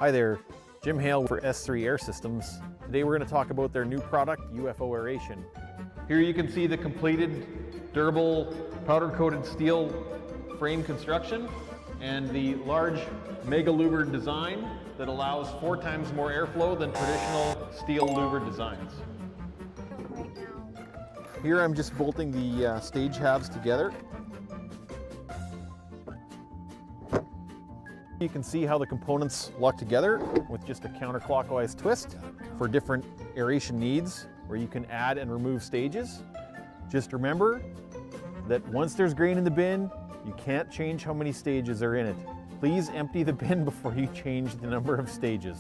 Hi there, Jim Hale for S3 Air Systems. Today we're going to talk about their new product, UFO Aeration. Here you can see the completed durable powder-coated steel frame construction and the large mega louver design that allows 4 times more airflow than traditional steel louver designs. Here I'm just bolting the stage halves together. You can see how the components lock together with just a counterclockwise twist for different aeration needs where you can add and remove stages. Just remember that once there's grain in the bin, you can't change how many stages are in it. Please empty the bin before you change the number of stages.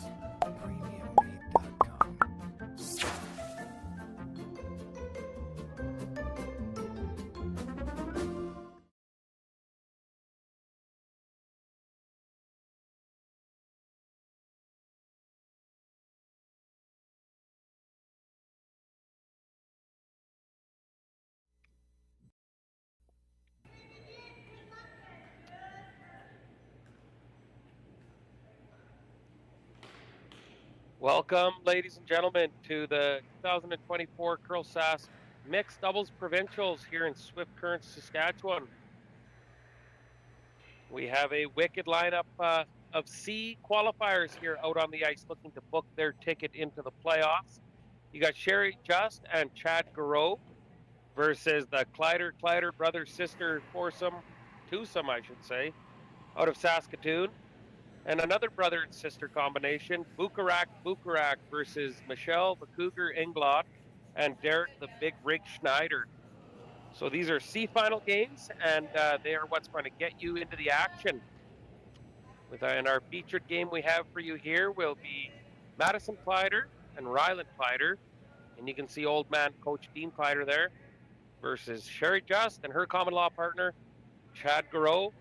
Welcome, ladies and gentlemen, to the 2024 Curl Sask Mixed Doubles Provincials here in Swift Current, Saskatchewan. We have a wicked lineup of C qualifiers here out on the ice looking to book their ticket into the playoffs. You got Sherry Just and Chad Gareau versus the Kleiter brother-sister twosome, I should say, out of Saskatoon. And another brother and sister combination, Bukarak versus Michelle the Cougar Englot and Derek the Big Rig Schneider. So these are C final games, and they are what's going to get you into the action. And our featured game we have for you here will be Madison Kleiter and Rylan Kleiter. And you can see old man Coach Dean Kleiter there versus Sherry Just and her common law partner, Chad Gareau.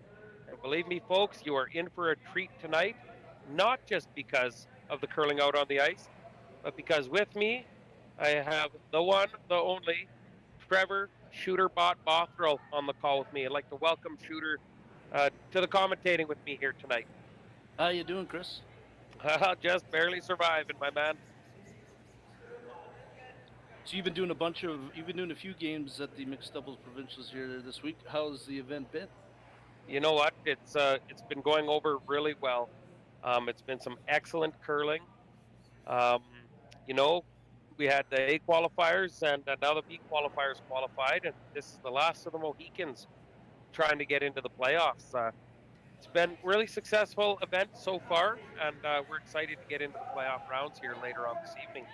And believe me, folks, you are in for a treat tonight, not just because of the curling out on the ice, but because with me, I have the one, the only, Trevor Shooterbot Bothrow on the call with me. I'd like to welcome Shooter to the commentating with me here tonight. How you doing, Chris? Just barely surviving, my man. So you've been doing a few games at the Mixed Doubles Provincials here this week. How's the event been? You know what? It's been going over really well. It's been some excellent curling. We had the A qualifiers and now the B qualifiers qualified, and this is the last of the Mohicans trying to get into the playoffs. It's been a really successful event so far, and we're excited to get into the playoff rounds here later on this evening.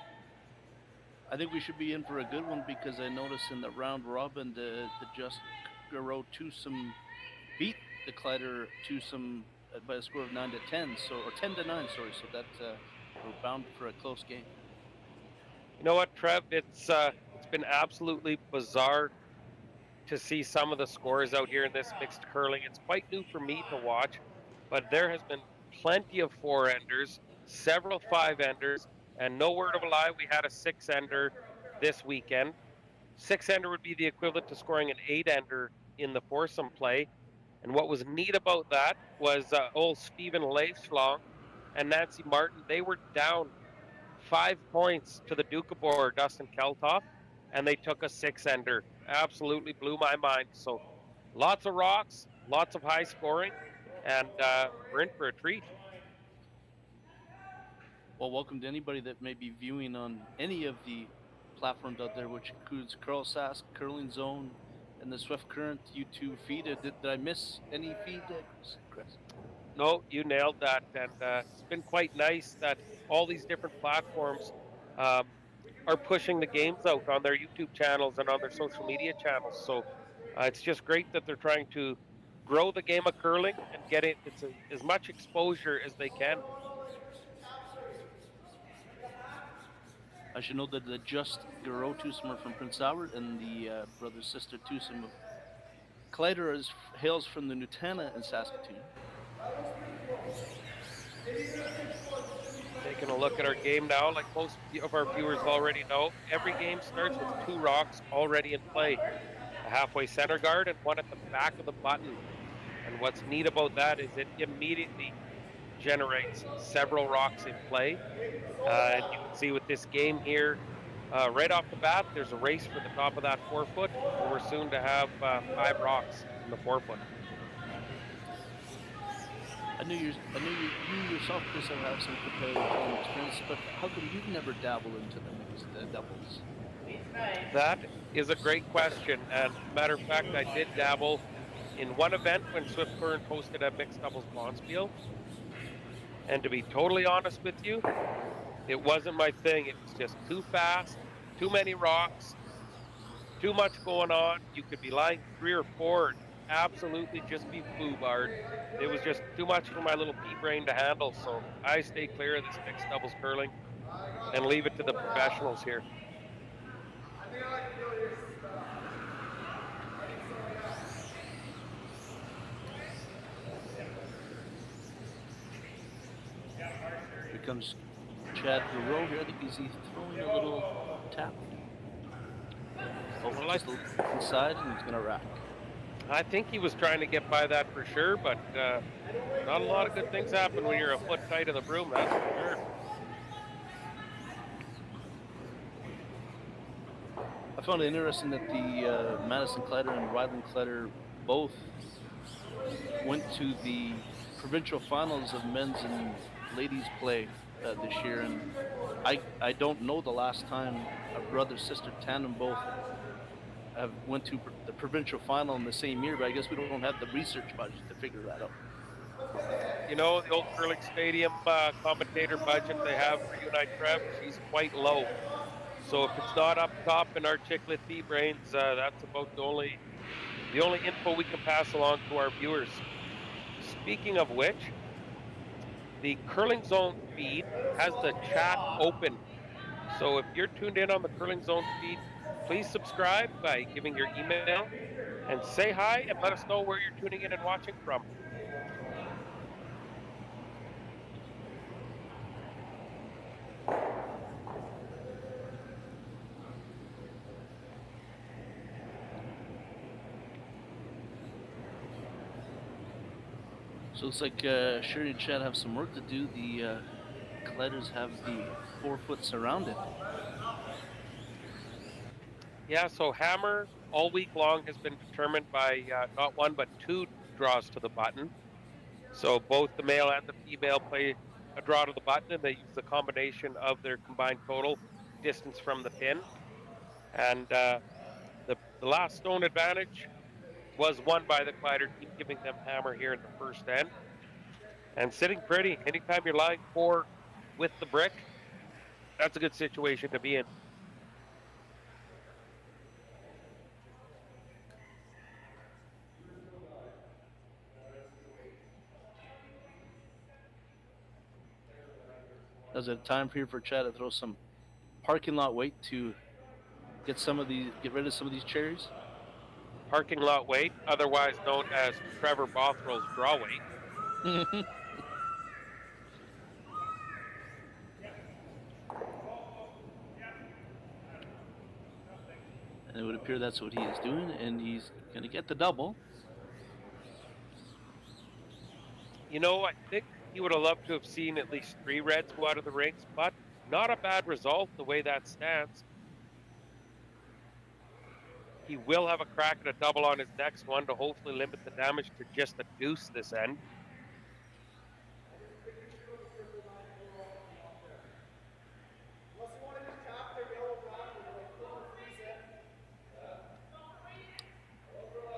I think we should be in for a good one because I noticed in the round robin the Just Gareau twosome beat the Kleiter twosome by a score of 9-10, or 10-9, sorry. So that we're bound for a close game. You know what, Trev? It's been absolutely bizarre to see some of the scores out here in this mixed curling. It's quite new for me to watch, but there has been plenty of 4-enders, several 5-enders, and no word of a lie, we had a 6-ender this weekend. 6-ender would be the equivalent to scoring an 8-ender in the foursome play. And what was neat about that was old Stephen Leifschlong and Nancy Martin, they were down 5 points to the Dukabor, Dustin Keltoff, and they took a 6-ender. Absolutely blew my mind. So lots of rocks, lots of high scoring, and we're in for a treat. Well, welcome to anybody that may be viewing on any of the platforms out there, which includes Curl Sask, Curling Zone, and the Swift Current YouTube feed. Did I miss any feed, Chris? No, you nailed that, and it's been quite nice that all these different platforms are pushing the games out on their YouTube channels and on their social media channels. So it's just great that they're trying to grow the game of curling and get it as much exposure as they can. I should note that the Just Gareau twosome from Prince Albert and the brother-sister twosome of Kleiter hails from the Nutana in Saskatoon. Taking a look at our game now, like most of our viewers already know, every game starts with 2 rocks already in play. A halfway center guard and one at the back of the button. And what's neat about that is it immediately generates several rocks in play. And you can see with this game here, right off the bat, there's a race for the top of that 4 foot, and we're soon to have 5 rocks in the 4 foot. I knew you yourself, Chris, have some competitive playing experience, but how come you've never dabbled into the mixed doubles? That is a great question. And matter of fact, I did dabble in one event when Swift Current hosted a mixed doubles bonspiel. And to be totally honest with you, it wasn't my thing. It was just too fast, too many rocks, too much going on. You could be lying 3 or 4 and absolutely just be foobarred. It was just too much for my little pea brain to handle. So I stay clear of this mixed doubles curling and leave it to the professionals here. Here comes Chad Gareau here. I think he's throwing a little tap. Oh, just inside, and he's going to rack. I think he was trying to get by that for sure, but not a lot of good things happen when you're a foot tight of the broom, that's for sure. I found it interesting that the Madison Kleiter and Rylan Kleiter both went to the provincial finals of men's and ladies play this year, and I don't know the last time a brother-sister tandem both have went to the provincial final in the same year, but I guess we don't have the research budget to figure that out. You know, the old curling stadium commentator budget they have for Unite Trev, she's quite low. So if it's not up top in our chiclet pea brains, that's about the only info we can pass along to our viewers. Speaking of which, the Curling Zone feed has the chat open. So if you're tuned in on the Curling Zone feed, please subscribe by giving your email and say hi and let us know where you're tuning in and watching from. So it looks like Sherry and Chad have some work to do. The Kleiters have the 4 foot surrounded. Yeah, so hammer all week long has been determined by not 1 but 2 draws to the button. So both the male and the female play a draw to the button, and they use the combination of their combined total distance from the pin. And the last stone advantage was won by the Kleiter team, giving them hammer here in the first end. And sitting pretty, anytime you're lying 4 with the brick, that's a good situation to be in. Is it time here for Chad to throw some parking lot weight to get rid of some of these cherries? Parking lot weight, otherwise known as Trevor Bothrell's draw weight. And it would appear that's what he is doing, and he's going to get the double. You know, I think he would have loved to have seen at least 3 reds go out of the rings, but not a bad result the way that stands. He will have a crack at a double on his next one to hopefully limit the damage to just a deuce this end.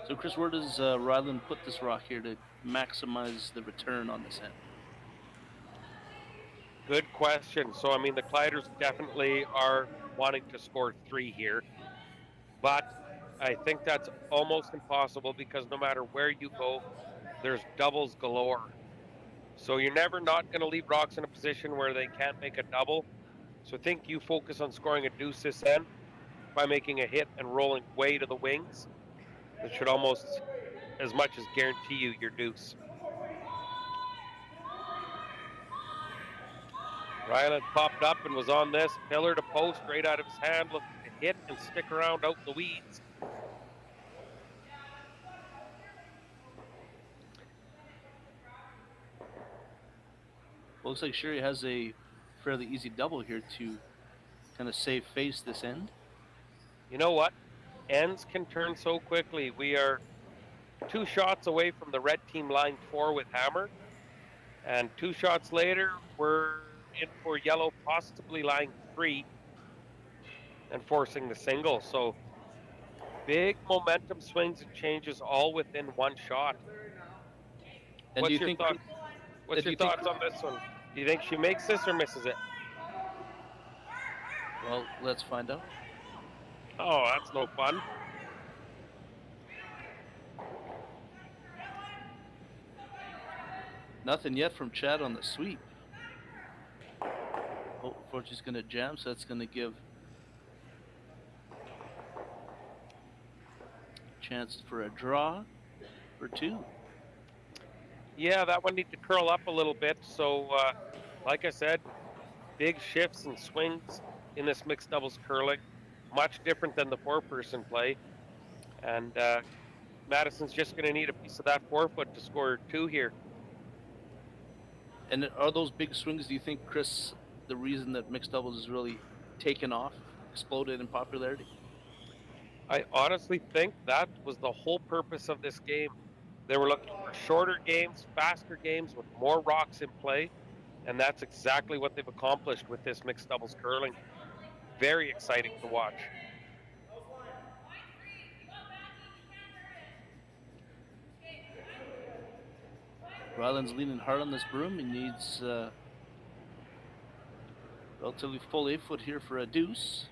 So, Chris, where does Rylan put this rock here to maximize the return on this end? Good question. So, I mean, the Kleiters definitely are wanting to score 3 here, but I think that's almost impossible because no matter where you go, there's doubles galore. So you're never not going to leave rocks in a position where they can't make a double. So I think you focus on scoring a deuce this end by making a hit and rolling way to the wings. That should almost as much as guarantee you your deuce. Rylan popped up and was on this pillar to post right out of his hand, looking to hit and stick around out in the weeds. looks like Sherry has a fairly easy double here to kind of save face this end. You know what? Ends can turn so quickly. We are 2 shots away from the red team line 4 with hammer, and 2 shots later, we're in for yellow, possibly line 3 and forcing the single. So big momentum swings and changes all within 1 shot. And do you think? What's your thoughts on this one? Do you think she makes this or misses it? Well, let's find out. Oh, that's no fun. Nothing yet from Chad on the sweep. Oh, Fortune's going to jam, so that's going to give chance for a draw for 2. Yeah, that one needs to curl up a little bit. So, like I said, big shifts and swings in this mixed doubles curling. Much different than the 4-person play. And Madison's just going to need a piece of that 4-foot to score 2 here. And are those big swings, do you think, Chris, the reason that mixed doubles has really taken off, exploded in popularity? I honestly think that was the whole purpose of this game. They were looking for shorter games, faster games with more rocks in play, and that's exactly what they've accomplished with this mixed doubles curling. Very exciting to watch. Rylan's leaning hard on this broom. He needs relatively full 8-foot here for a deuce.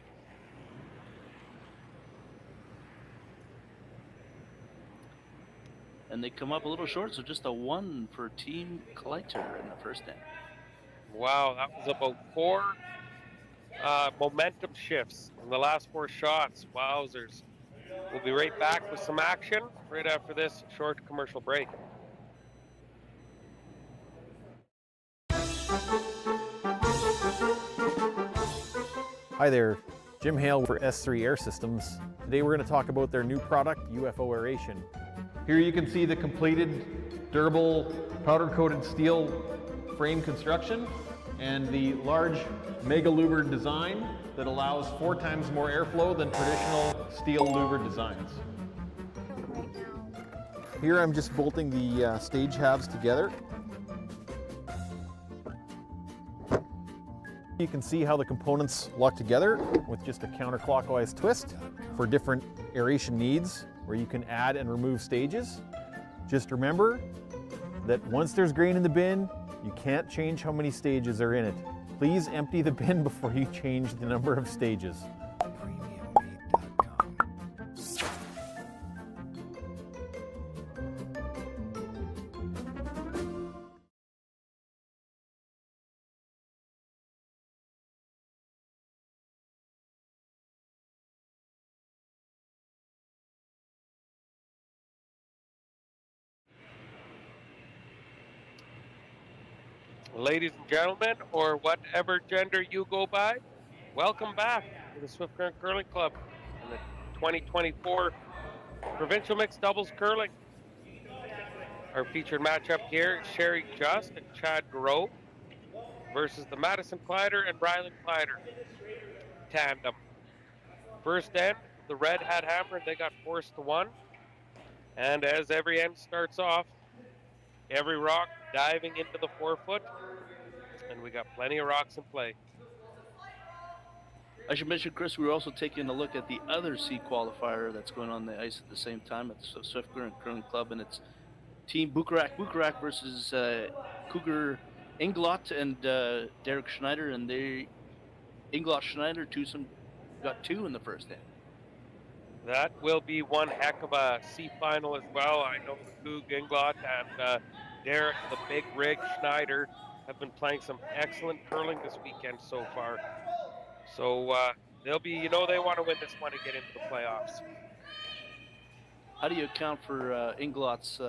And they come up a little short, so just a 1 for Team Kleiter in the first end. Wow, that was about 4 momentum shifts in the last 4 shots. Wowzers. We'll be right back with some action right after this short commercial break. Hi there, Jim Hale for S3 Air Systems. Today we're going to talk about their new product, UFO Aeration. Here you can see the completed durable powder-coated steel frame construction and the large mega louver design that allows 4 times more airflow than traditional steel louver designs. Here I'm just bolting the stage halves together. You can see how the components lock together with just a counterclockwise twist for different aeration needs where you can add and remove stages. Just remember that once there's grain in the bin, you can't change how many stages are in it. Please empty the bin before you change the number of stages. Ladies and gentlemen, or whatever gender you go by, welcome back to the Swift Current Curling Club in the 2024 Provincial Mixed Doubles Curling. Our featured matchup here is Sherry Just and Chad Gareau versus the Madison Kleiter and Rylan Kleiter tandem. First end, the red had hammer and they got forced to 1. And as every end starts off, every rock diving into the 4-foot, and we got plenty of rocks in play. I should mention, Chris, we were also taking a look at the other C qualifier that's going on the ice at the same time at the Swift Current Curling Club, and it's Team Bukarak versus Cougar Inglot and Derek Schneider, and Inglot Schneider twosome got 2 in the first end. That will be one heck of a C final as well. I know the Coug Inglot and Derek, the big rig Schneider, have been playing some excellent curling this weekend so far. So they'll be, they want to win this one and get into the playoffs. How do you account for Inglot's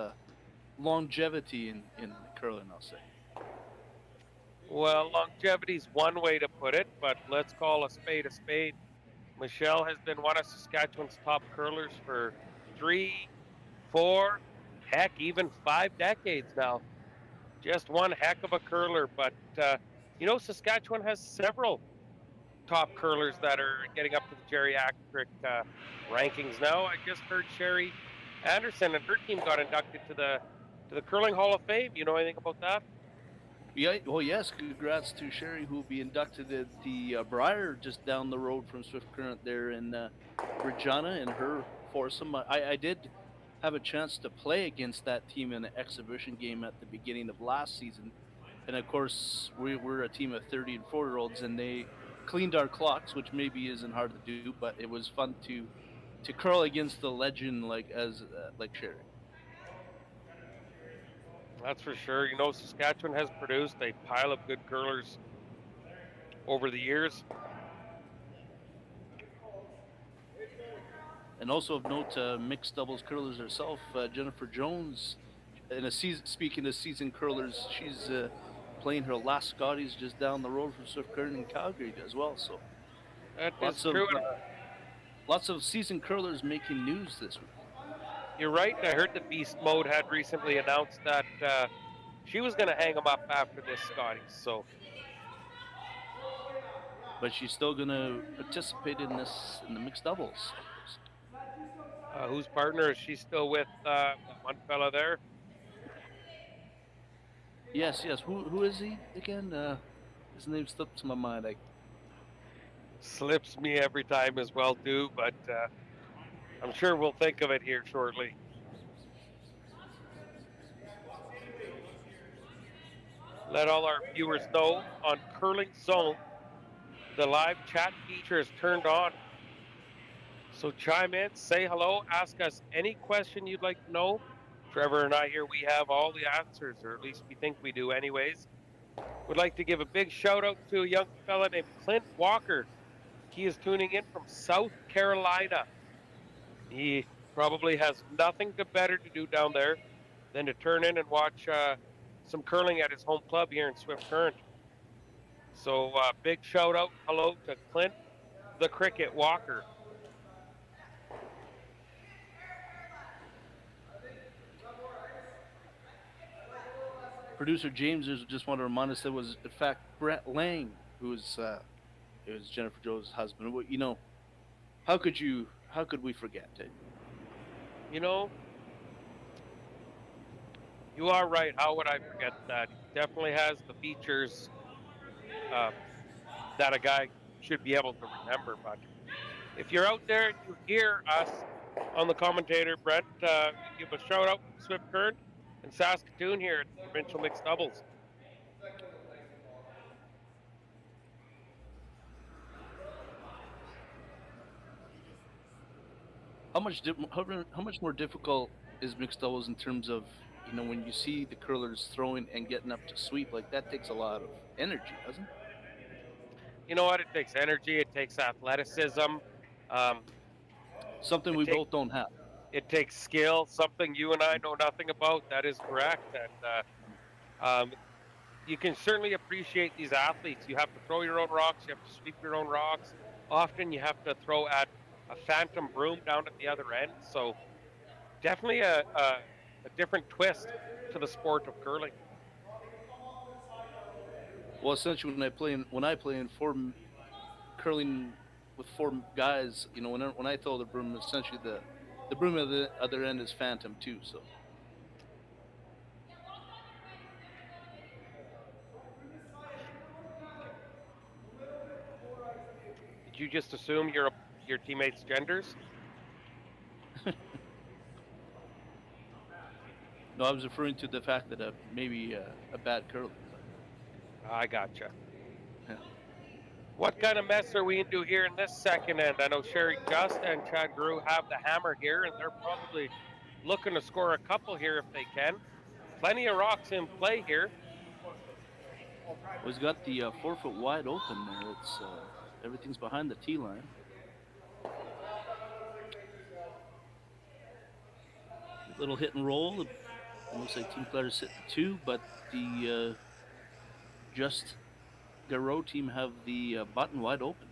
longevity in curling, I'll say? Well, longevity's one way to put it, but let's call a spade a spade. Michelle has been one of Saskatchewan's top curlers for 3, 4, heck, even 5 decades now. Just one heck of a curler. But, Saskatchewan has several top curlers that are getting up to the geriatric rankings now. I just heard Sherry Anderson and her team got inducted to the Curling Hall of Fame. You know anything about that? Yeah, well, yes. Congrats to Sherry, who will be inducted at the Briar just down the road from Swift Current there in Regina, and her foursome. I did have a chance to play against that team in an exhibition game at the beginning of last season, and of course we're a team of 30 and 4-year-olds, and they cleaned our clocks, which maybe isn't hard to do, but it was fun to curl against the legend like Sherry. That's for sure. Saskatchewan has produced a pile of good curlers over the years. And also of note, mixed doubles curlers herself, Jennifer Jones. Speaking of seasoned curlers, she's playing her last Scotties just down the road from Swift Current in Calgary as well. So That is true. Lots of seasoned curlers making news this week. You're right. I heard the Beast Mode had recently announced that she was going to hang them up after this Scotties. So, but she's still going to participate in the mixed doubles. Whose partner is she still with? One fella there. Yes. Who is he again? His name slips my mind. Slips me every time as well too, but I'm sure we'll think of it here shortly. Let all our viewers know on Curling Zone, the live chat feature is turned on. So chime in, say hello, ask us any question you'd like to know. Trevor and I here, we have all the answers, or at least we think we do anyways. Would like to give a big shout out to a young fella named Clint Walker. He is tuning in from South Carolina. He probably has nothing better to do down there than to turn in and watch some curling at his home club here in Swift Current. So big shout out, hello to Clint the Cricket Walker. Producer James just want to remind us it was in fact Brett Lang who was Jennifer Jones' husband. How could we forget it? You are right. How would I forget that? He definitely has the features that a guy should be able to remember. But if you're out there and you hear us on the commentator, Brett, give a shout out to Swift Current and Saskatoon here at the Provincial Mixed Doubles. How much more difficult is mixed doubles in terms of when you see the curlers throwing and getting up to sweep, like that takes a lot of energy, doesn't it? You know what? It takes energy. It takes athleticism. Something we both don't have. It takes skill. Something you and I know nothing about. That is correct. And you can certainly appreciate these athletes. You have to throw your own rocks. You have to sweep your own rocks. Often you have to throw at a phantom broom down at the other end. So definitely a different twist to the sport of curling. Well, essentially, when I play in curling with four guys, when I throw the broom, essentially the broom at the other end is phantom too. So. Did you just assume your teammates' genders? No, I was referring to the fact that maybe a bad curler. I gotcha. Yeah. What kind of mess are we into here in this second end? I know Sherry Just and Chad Gareau have the hammer here, and they're probably looking to score a couple here if they can. Plenty of rocks in play here. Well, he's got the 4 foot wide open there. It's everything's behind the tee line. Little hit and roll. It looks like Team Kleiter sitting 2, but the Just Gareau team have the button wide open.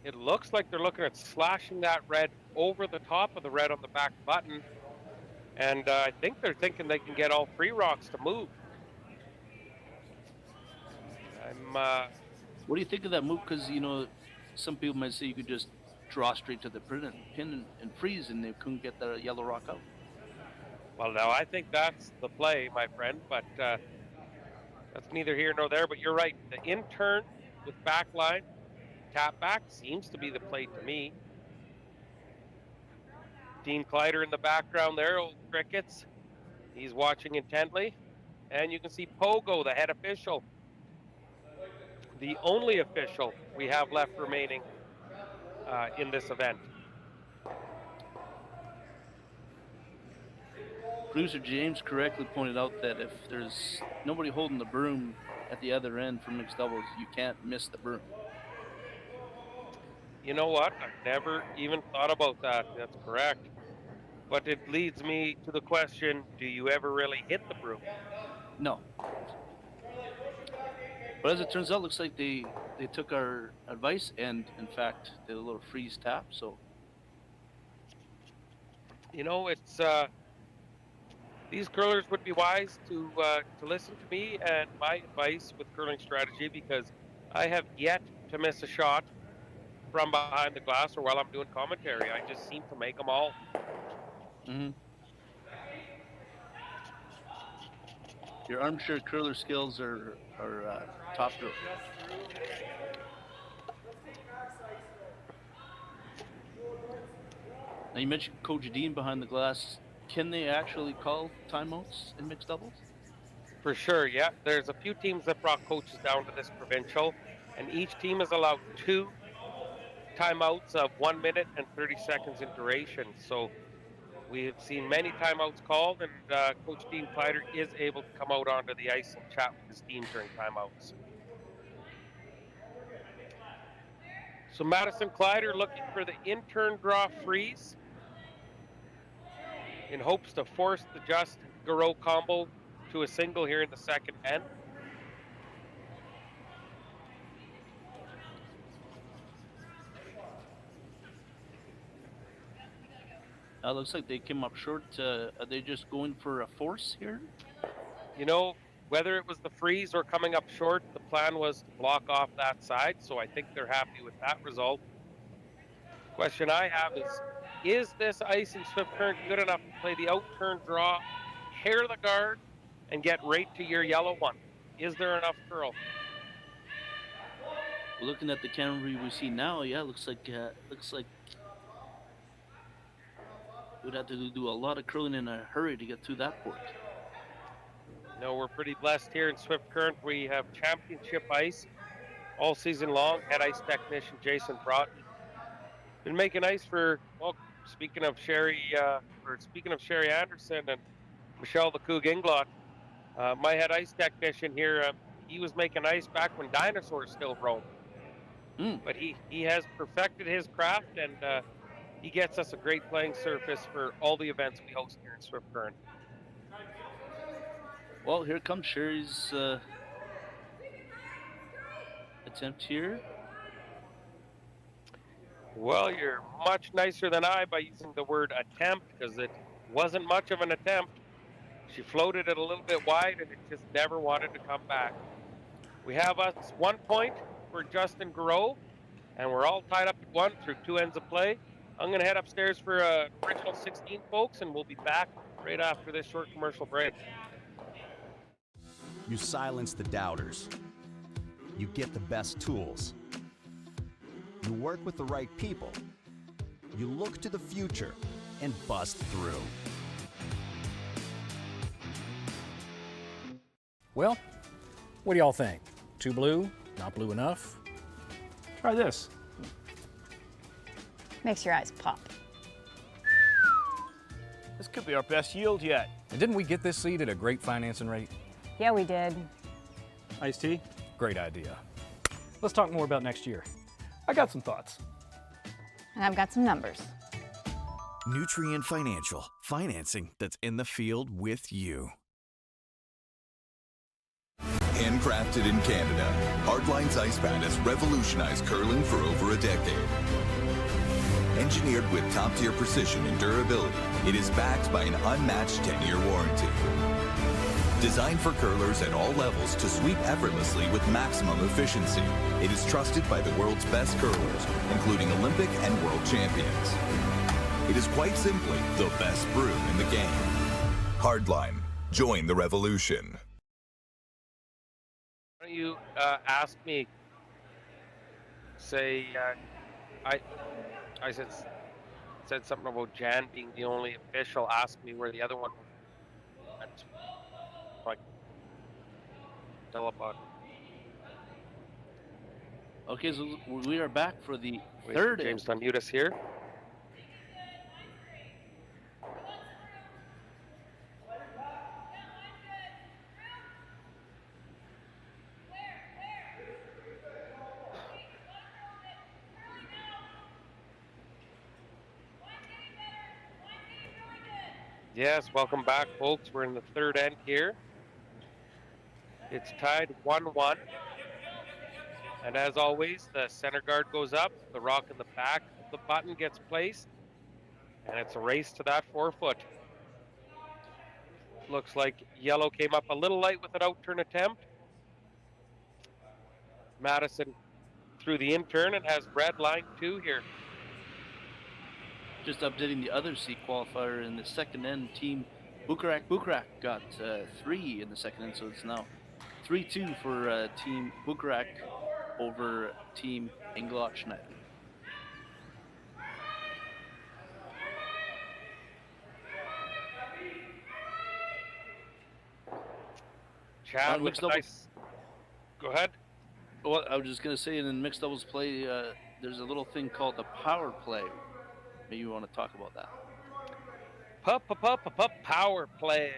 It looks like they're looking at slashing that red over the top of the red on the back button And I think they're thinking they can get all 3 rocks to move. What do you think of that move? Because, you know, some people might say you could just draw straight to the pin and freeze, and they couldn't get the yellow rock out. Well, now I think that's the play, my friend, but that's neither here nor there. But you're right. The in-turn with backline, tap back seems to be the play to me. Dean Kleiter in the background there, old crickets. He's watching intently. And you can see Pogo, the head official. The only official we have left remaining in this event. Producer James correctly pointed out that if there's nobody holding the broom at the other end for mixed doubles, you can't miss the broom. You know what? I've never even thought about that. That's correct. But it leads me to the question, do you ever really hit the broom? No. But as it turns out, looks like they took our advice and, in fact, did a little freeze tap, so. You know, it's these curlers would be wise to listen to me and my advice with curling strategy, because I have yet to miss a shot from behind the glass or while I'm doing commentary. I just seem to make them all. Mm-hmm. Your armchair curler skills are top drawer. Now you mentioned Coach Dean behind the glass. Can they actually call timeouts in mixed doubles? For sure, yeah. There's a few teams that brought coaches down to this provincial, and each team is allowed 2 timeouts of 1 minute and 30 seconds in duration. So we've seen many timeouts called, and Coach Dean Kleiter is able to come out onto the ice and chat with his team during timeouts. So Madison Kleiter looking for the in-turn draw freeze in hopes to force the Just Gareau combo to a single here in the second end. Looks like they came up short. Are they just going for a force here? You know, whether it was the freeze or coming up short, the plan was to block off that side, so I think they're happy with that result. Question I have is this ice in Swift Current good enough to play the out-turn draw, hair the guard, and get right to your yellow one? Is there enough curl? Looking at the camera we see now, yeah, looks like we'd have to do a lot of curling in a hurry to get through that port. No, we're pretty blessed here in Swift Current. We have championship ice all season long. Head ice technician Jason Broughton been making ice for, well, speaking of Sherry Anderson and Michelle the Coug Inglot, my head ice technician here, he was making ice back when dinosaurs still roamed. But he has perfected his craft, and he gets us a great playing surface for all the events we host here in Swift Current. Well, here comes Sherry's attempt here. Well, you're much nicer than I by using the word attempt, because it wasn't much of an attempt. She floated it a little bit wide, and it just never wanted to come back. We have us 1 point for Justin Gareau, and we're all tied up at 1 through 2 ends of play. I'm going to head upstairs for original 16, folks, and we'll be back right after this short commercial break. You silence the doubters. You get the best tools. You work with the right people. You look to the future and bust through. Well, what do y'all think? Too blue? Not blue enough? Try this. Makes your eyes pop. This could be our best yield yet. And didn't we get this seed at a great financing rate? Yeah, we did. Iced tea? Great idea. Let's talk more about next year. I got some thoughts. And I've got some numbers. Nutrient Financial. Financing that's in the field with you. Handcrafted in Canada, Hardline's Ice Pad has revolutionized curling for over a decade. Engineered with top-tier precision and durability, it is backed by an unmatched 10-year warranty. Designed for curlers at all levels to sweep effortlessly with maximum efficiency, it is trusted by the world's best curlers, including Olympic and world champions. It is quite simply the best broom in the game. Hardline. Join the revolution. Why don't you ask me, say, I said something about Jan being the only official. Ask me where the other one went. Like, tell about it. Okay, so we are back for the Wait, third. James, unmute us here. Yes, welcome back, folks. We're in the third end here. It's tied 1-1. And as always, the center guard goes up, the rock in the back of the button gets placed, and it's a race to that 4-foot. Looks like yellow came up a little light with an out-turn attempt. Madison through the in-turn and has red line 2 here. Just updating the other C qualifier in the second end, team Bukarak got 3 in the second end, so it's now 3-2 for team Bukarak over team Englot Schneider. Chad with a nice... Go ahead. Well, I was just going to say, in mixed doubles play, there's a little thing called the power play. Maybe you want to talk about that. Power play.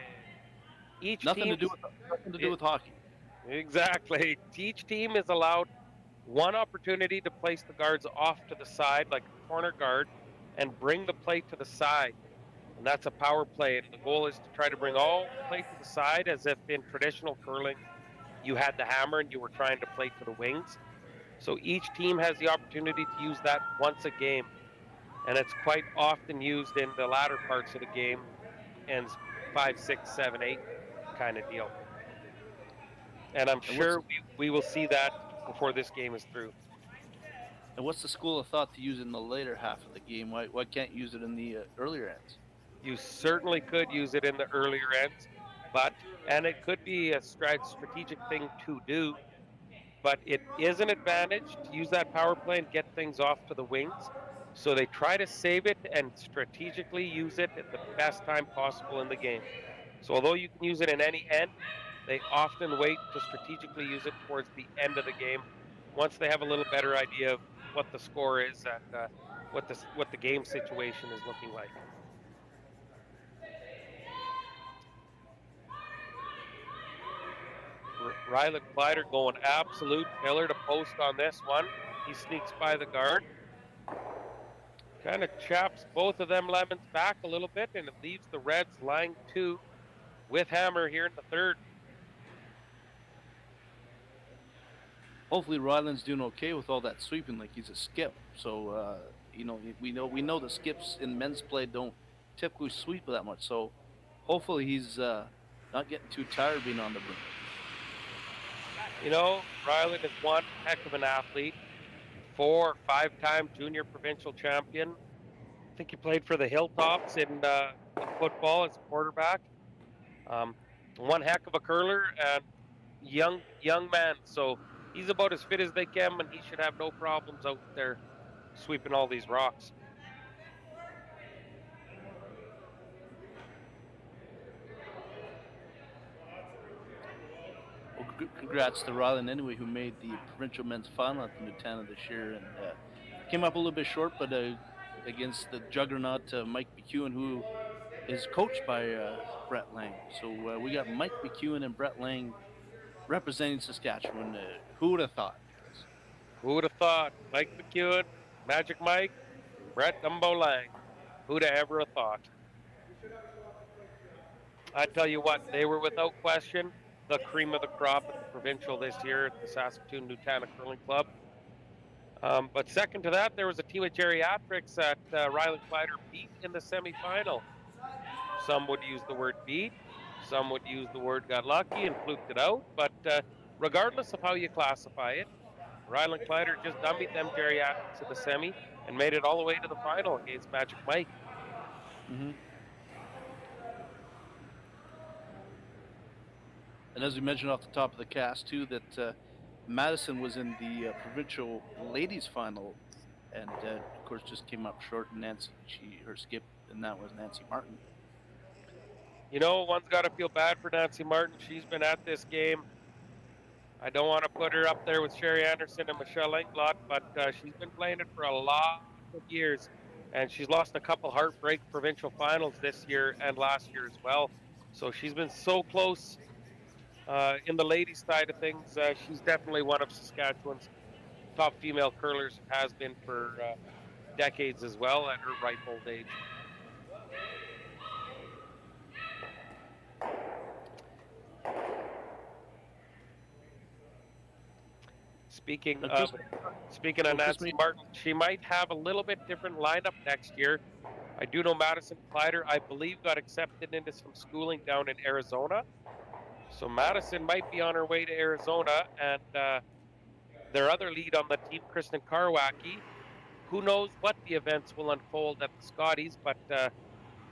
Nothing to do with hockey. Exactly. Each team is allowed one opportunity to place the guards off to the side, like a corner guard, and bring the play to the side. And that's a power play. And the goal is to try to bring all the play to the side, as if in traditional curling, you had the hammer and you were trying to play to the wings. So each team has the opportunity to use that once a game. And it's quite often used in the latter parts of the game, ends 5, 6, 7, 8 kind of deal. And I'm sure we will see that before this game is through. And what's the school of thought to use in the later half of the game? Why can't you use it in the earlier ends? You certainly could use it in the earlier ends, and it could be a strategic thing to do, but it is an advantage to use that power play and get things off to the wings. So they try to save it and strategically use it at the best time possible in the game. So although you can use it in any end, they often wait to strategically use it towards the end of the game, once they have a little better idea of what the score is and what the game situation is looking like. Rylan Kleiter going absolute pillar to post on this one. He sneaks by the guard. Kind of chaps both of them lemons back a little bit, and it leaves the Reds line 2 with hammer here in the third. Hopefully Rylan's doing okay with all that sweeping, like he's a skip. So we know the skips in men's play don't typically sweep that much. So hopefully he's not getting too tired being on the broom. You know, Rylan is one heck of an athlete. 4- or 5-time junior provincial champion. I think he played for the Hilltops in football as a quarterback. One heck of a curler and young man. So he's about as fit as they can, and he should have no problems out there sweeping all these rocks. Well, congrats to Rylan anyway, who made the provincial men's final at the Nutana this year, and came up a little bit short, but against the juggernaut Mike McEwen, who is coached by Brett Lang. So we got Mike McEwen and Brett Lang representing Saskatchewan. Who would have thought? Who would have thought? Mike McEwen, Magic Mike, Brett Dumbo Lang. Who'd have ever have thought? I tell you what, they were without question the cream of the crop at the provincial this year at the Saskatoon Nutana Curling Club. But second to that, there was a team of geriatrics that Rylan Kleiter beat in the semifinal. Some would use the word beat, some would use the word got lucky and fluked it out. But regardless of how you classify it, Rylan Kleiter just dummied them geriatrics in the semi and made it all the way to the final against Magic Mike. Mm-hmm. And as we mentioned off the top of the cast too, that Madison was in the provincial ladies final, and of course just came up short. Nancy, her skip, and that was Nancy Martin. You know, one's got to feel bad for Nancy Martin. She's been at this game. I don't want to put her up there with Sherry Anderson and Michelle Englot, but she's been playing it for a lot of years, and she's lost a couple heartbreak provincial finals this year and last year as well. So she's been so close in the ladies' side of things. She's definitely one of Saskatchewan's top female curlers, has been for decades as well at her ripe old age. Speaking of Nancy Martin, she might have a little bit different lineup next year. I do know Madison Kleiter, I believe, got accepted into some schooling down in Arizona. So Madison might be on her way to Arizona, and their other lead on the team, Kristen Karwacki. Who knows what the events will unfold at the Scotties, but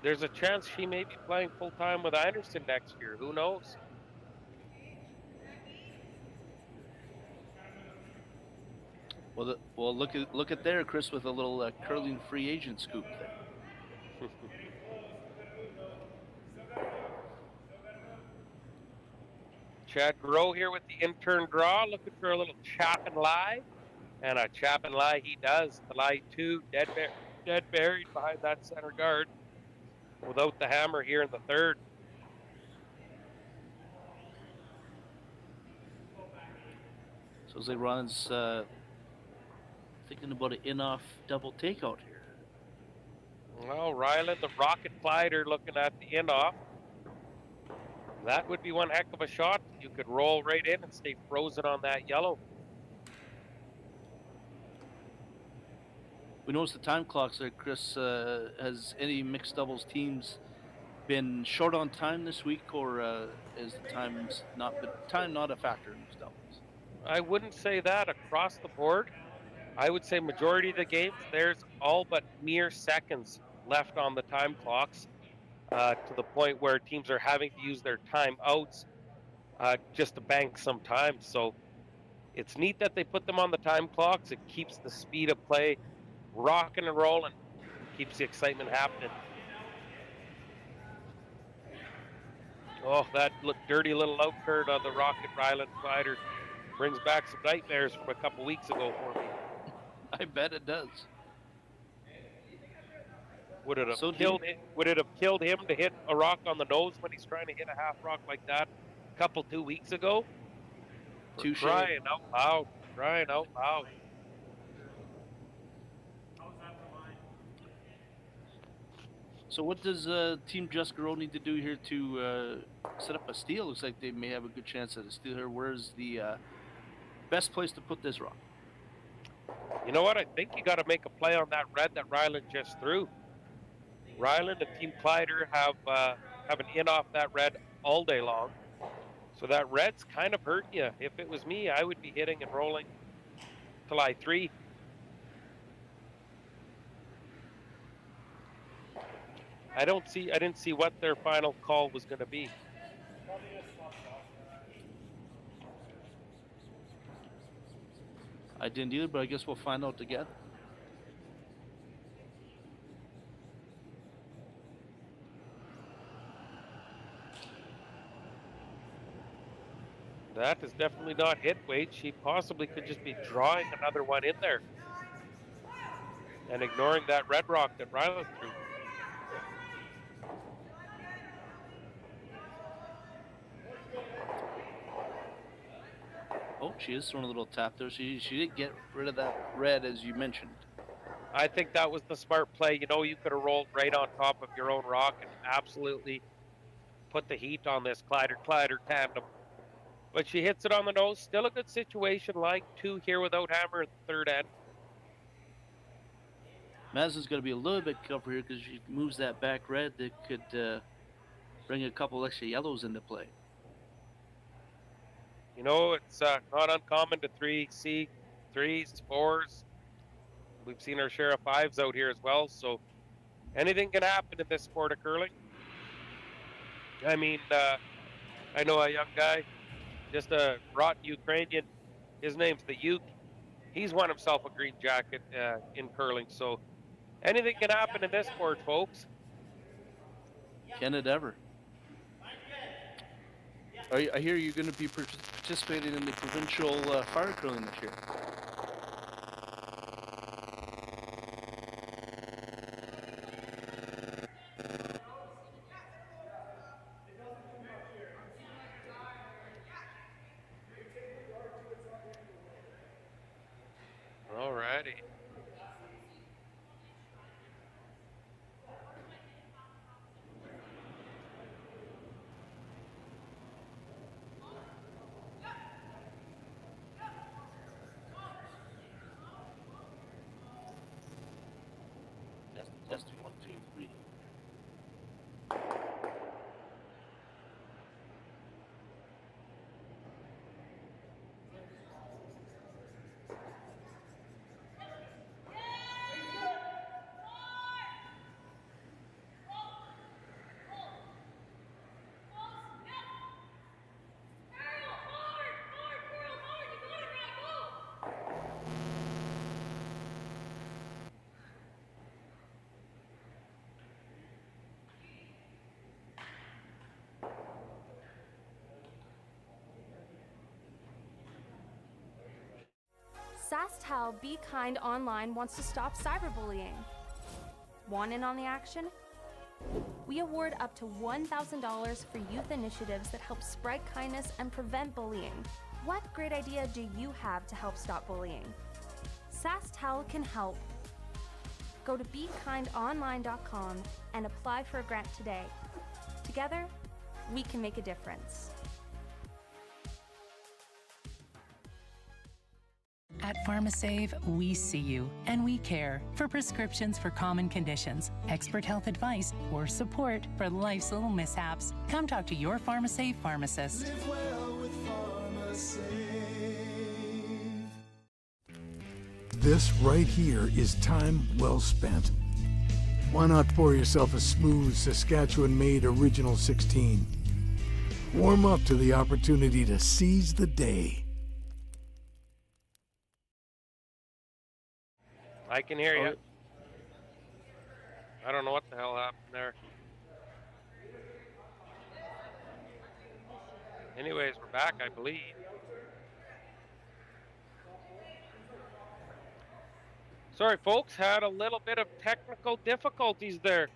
there's a chance she may be playing full-time with Anderson next year. Who knows? Well, look at there, Chris, with a little curling free agent scoop there. Chad Gareau here with the intern draw, looking for a little chap and lie, and a chap and lie he does. The lie 2, dead buried behind that center guard, without the hammer here in the third. So Jose Rylan's thinking about an in-off double takeout here. Well, Rylan, the rocket fighter, looking at the in-off. That would be one heck of a shot. You could roll right in and stay frozen on that yellow. We noticed the time clocks there, Chris. Has any mixed doubles teams been short on time this week, or is the time not a factor in mixed doubles? I wouldn't say that across the board. I would say majority of the games, there's all but mere seconds left on the time clocks, to the point where teams are having to use their timeouts just to bank some time. So it's neat that they put them on the time clocks. It keeps the speed of play rocking and rolling, keeps the excitement happening. Oh, that dirty little out curd on the Rocket Rylan Kleiter brings back some nightmares from a couple weeks ago for me. I bet it does. Would it have killed him to hit a rock on the nose when he's trying to hit a half rock like that a 2 weeks ago? Touché. Crying out loud. So what does Team Just Gareau need to do here to set up a steal? Looks like they may have a good chance at a steal here. Where's the best place to put this rock? You know what? I think you got to make a play on that red that Rylan just threw. Rylan and Team Kleiter have an in off that red all day long. So that red's kind of hurt you. If it was me, I would be hitting and rolling till I 3. I didn't see what their final call was going to be. I didn't either, but I guess we'll find out together. That is definitely not hit weight. She possibly could just be drawing another one in there and ignoring that red rock that Rylan threw. Oh, she is throwing a little tap there. She did get rid of that red, as you mentioned. I think that was the smart play. You know, you could have rolled right on top of your own rock and absolutely put the heat on this Kleiter tandem. But she hits it on the nose. Still a good situation, like 2 here without hammer at the third end. Madison's got to be a little bit careful here because she moves that back red. That could bring a couple extra yellows into play. You know, it's not uncommon to see threes, fours. We've seen our share of fives out here as well. So anything can happen in this sport of curling. I mean, I know a young guy, just a rotten Ukrainian. His name's the Uke. He's won himself a green jacket in curling. So anything can happen in this sport, folks. Can it ever? I hear you're going to be participating in the provincial fire curling this year. Alrighty. Testing 1, 2, 3. SaskTel Be Kind Online wants to stop cyberbullying. Want in on the action? We award up to $1,000 for youth initiatives that help spread kindness and prevent bullying. What great idea do you have to help stop bullying? SaskTel can help. Go to BeKindOnline.com and apply for a grant today. Together, we can make a difference. At PharmaSave, we see you and we care. For prescriptions for common conditions, expert health advice, or support for life's little mishaps, come talk to your PharmaSave pharmacist. Live well with PharmaSave. This right here is time well spent. Why not pour yourself a smooth Saskatchewan-made Original 16? Warm up to the opportunity to seize the day. I can hear you. I don't know what the hell happened there. Anyways, we're back, I believe. Sorry, folks, had a little bit of technical difficulties there.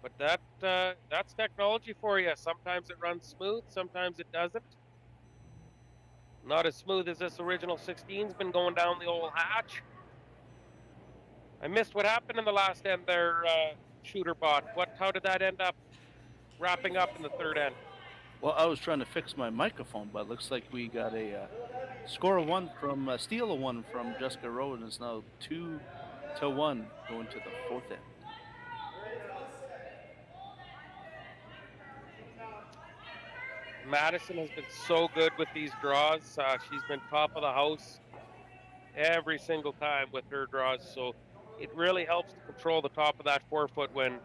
But that's technology for you. Sometimes it runs smooth, sometimes it doesn't. Not as smooth as this Original 16's been going down the old hatch. I missed what happened in the last end there, Shooter Bot. How did that end up wrapping up in the third end? Well, I was trying to fix my microphone, but it looks like we got a score of 1 from steal of 1 from Just Gareau, and it's now 2-1 going to the fourth end. Madison has been so good with these draws. She's been top of the house every single time with her draws, so it really helps to control the top of that forefoot when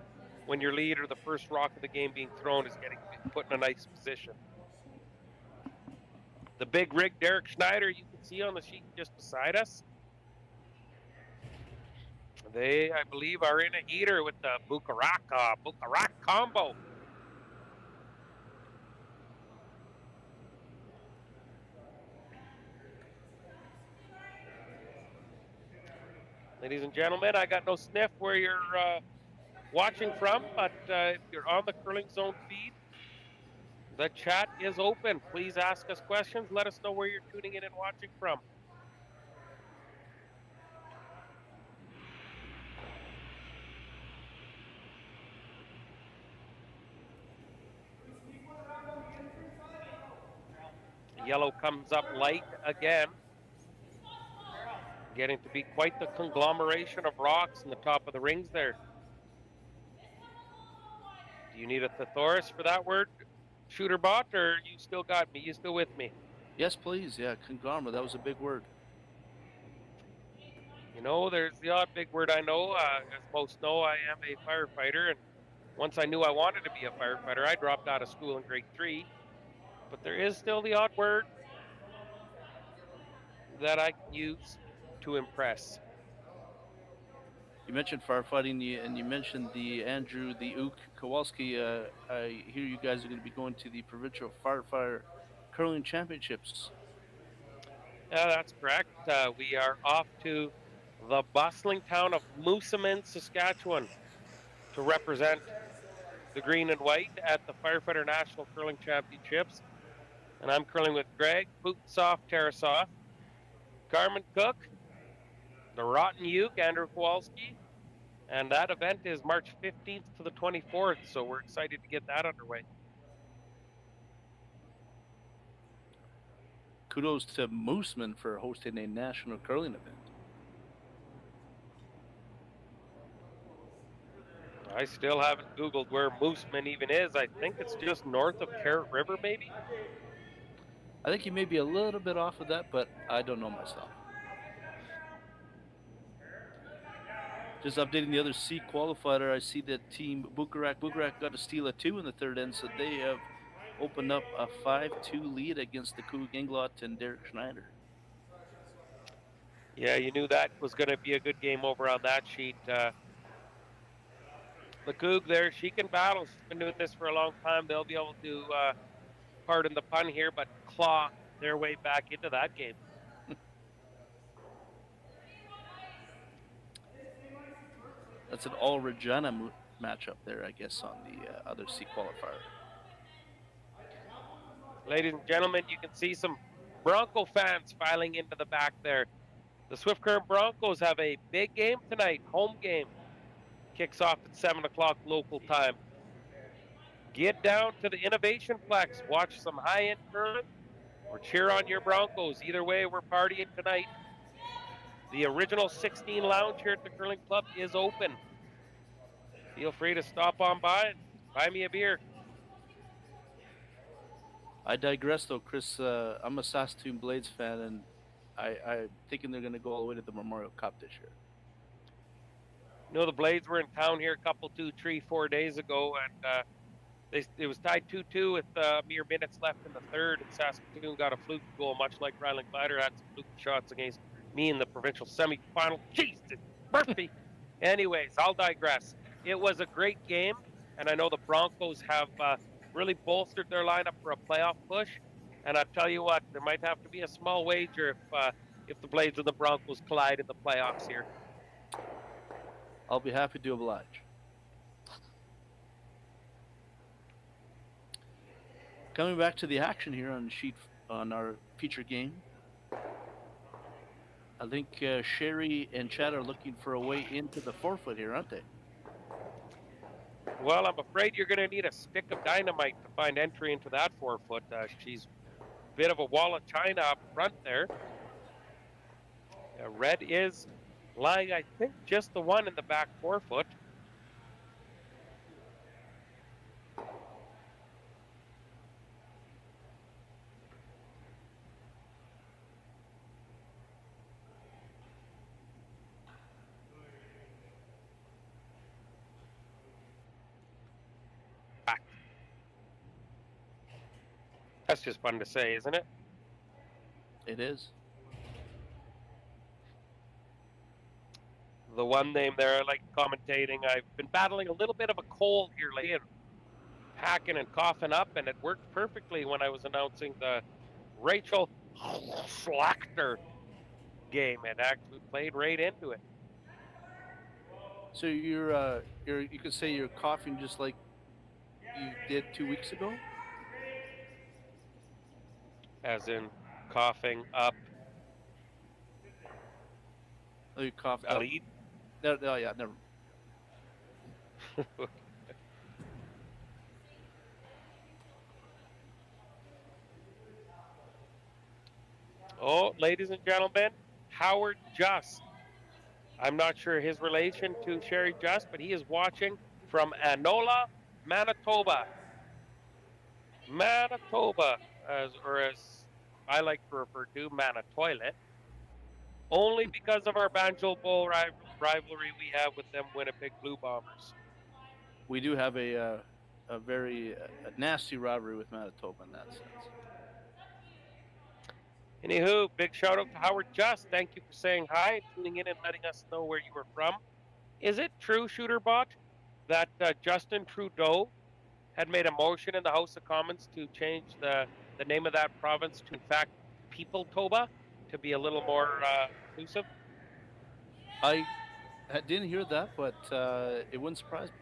your lead or the first rock of the game being thrown is getting put in a nice position. The big rig Derek Schneider you can see on the sheet just beside us. They, I believe, are in a heater with the Bukarak combo. Ladies and gentlemen, I got no sniff where you're watching from, but if you're on the Curling Zone feed, the chat is open. Please ask us questions. Let us know where you're tuning in and watching from. Yellow comes up light again. Getting to be quite the conglomeration of rocks in the top of the rings there. Do you need a thesaurus for that word, shooter bot, or you still got me? You still with me? Yes, please. Yeah, conglomerate. That was a big word. You know, there's the odd big word I know. As most know, I am a firefighter, and once I knew I wanted to be a firefighter, I dropped out of school in grade 3. But there is still the odd word that I can use to impress. You mentioned firefighting, and you mentioned the Andrew, the Ook Kowalski. I hear you guys are going to be going to the Provincial Firefighter Curling Championships. Yeah, that's correct. We are off to the bustling town of Moosomin, Saskatchewan, to represent the green and white at the Firefighter National Curling Championships. And I'm curling with Greg Bootensoft Tarasoff, Carmen Cook, the Rotten Uke, Andrew Kowalski. And that event is March 15th to the 24th, so we're excited to get that underway. Kudos to Mooseman for hosting a national curling event. I still haven't Googled where Mooseman even is. I think it's just north of Carrot River, maybe? I think you may be a little bit off of that, but I don't know myself. Just updating the other C qualifier, I see that team Bukarak got a steal at 2 in the third end, so they have opened up a 5-2 lead against the Coug Englot and Derek Schneider. Yeah, you knew that was going to be a good game over on that sheet. The Coug there, she can battle. She's been doing this for a long time. They'll be able to, pardon the pun here, but claw their way back into that game. That's an all Regina matchup there, I guess, on the other C qualifier. Ladies and gentlemen, you can see some Bronco fans filing into the back there. The Swift Current Broncos have a big game tonight, home game. Kicks off at 7 o'clock local time. Get down to the Innovation Plex, watch some high-end curling, or cheer on your Broncos. Either way, we're partying tonight. The Original 16 Lounge here at the Curling Club is open. Feel free to stop on by and buy me a beer. I digress, though, Chris. I'm a Saskatoon Blades fan, and I'm thinking they're going to go all the way to the Memorial Cup this year. You know, the Blades were in town here a couple, 2, 3, 4 days ago, and it was tied 2-2 with mere minutes left in the third, and Saskatoon got a fluke goal, much like Rylan Kleiter had some fluke shots against me in the provincial semifinal. Jesus, Murphy. Anyways, I'll digress. It was a great game, and I know the Broncos have really bolstered their lineup for a playoff push. And I tell you what, there might have to be a small wager if the Blades and the Broncos collide in the playoffs here. I'll be happy to oblige. Coming back to the action here on our feature game. I think Sherry and Chad are looking for a way into the forefoot here, aren't they? Well, I'm afraid you're going to need a stick of dynamite to find entry into that forefoot. She's a bit of a wall of China up front there. Red is lying, I think, just the one in the back forefoot. That's just fun to say, isn't it? It is. The one name there I like commentating. I've been battling a little bit of a cold here lately and hacking and coughing up, and it worked perfectly when I was announcing the Rachel Schlachter game. It actually played right into it. So you could say you're coughing just like you did 2 weeks ago? As in coughing up. Oh, you coughed up. No, yeah, never. Oh, ladies and gentlemen, Howard Just. I'm not sure his relation to Sherry Just, but he is watching from Anola, Manitoba. Manitoba, as I like to refer to, Manitoilet, only because of our Banjo Bowl rivalry we have with them Winnipeg Blue Bombers. We do have a very nasty rivalry with Manitoba in that sense. Anywho, big shout out to Howard Just. Thank you for saying hi and tuning in and letting us know where you were from. Is it true, Shooterbot, that Justin Trudeau had made a motion in the House of Commons to change the name of that province to, in fact, Peopletoba, to be a little more inclusive? I didn't hear that, but it wouldn't surprise me.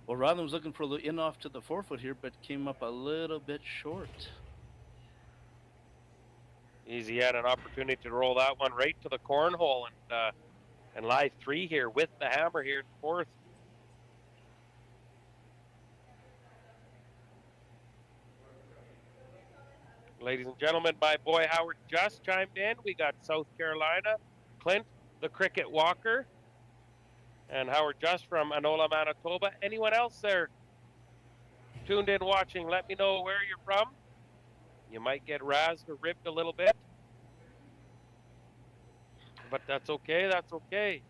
Well, Rylan was looking for the in off to the 4-foot here, but came up a little bit short. Easy had an opportunity to roll that one right to the cornhole and live 3 here with the hammer here in 4th. Ladies and gentlemen, my boy Howard Just chimed in. We got South Carolina, Clint, the Cricket Walker, and Howard Just from Anola, Manitoba. Anyone else there tuned in watching? Let me know where you're from. You might get razzed or ripped a little bit, but that's okay. That's okay.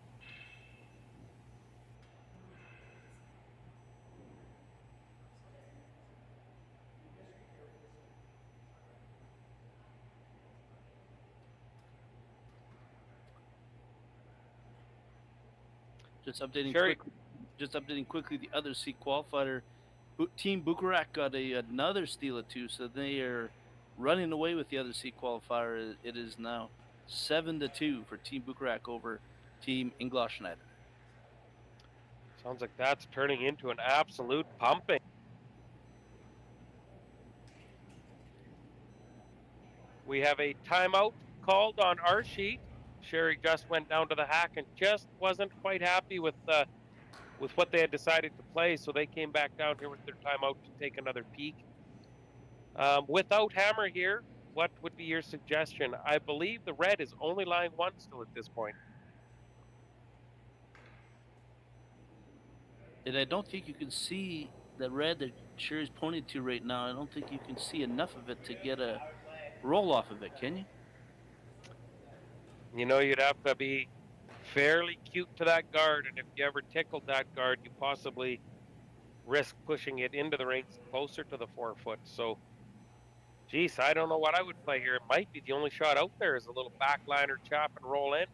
Just updating quickly. The other C qualifier, Team Bukarak got another steal of 2, so they are running away with the other C qualifier. It is now 7-2 for Team Bukarak over Team Ingolstadt. Sounds like that's turning into an absolute pumping. We have a timeout called on our sheet. Sherry just went down to the hack and just wasn't quite happy with what they had decided to play, so they came back down here with their timeout to take another peek. Without hammer here, what would be your suggestion? I believe the red is only lying 1 still at this point. And I don't think you can see the red that Sherry's pointing to right now. I don't think you can see enough of it to get a roll off of it, can you? You know, you'd have to be fairly cute to that guard, and if you ever tickled that guard, you possibly risk pushing it into the rings closer to the 4-foot. So, geez, I don't know what I would play here. It might be the only shot out there is a little backliner chop and roll in.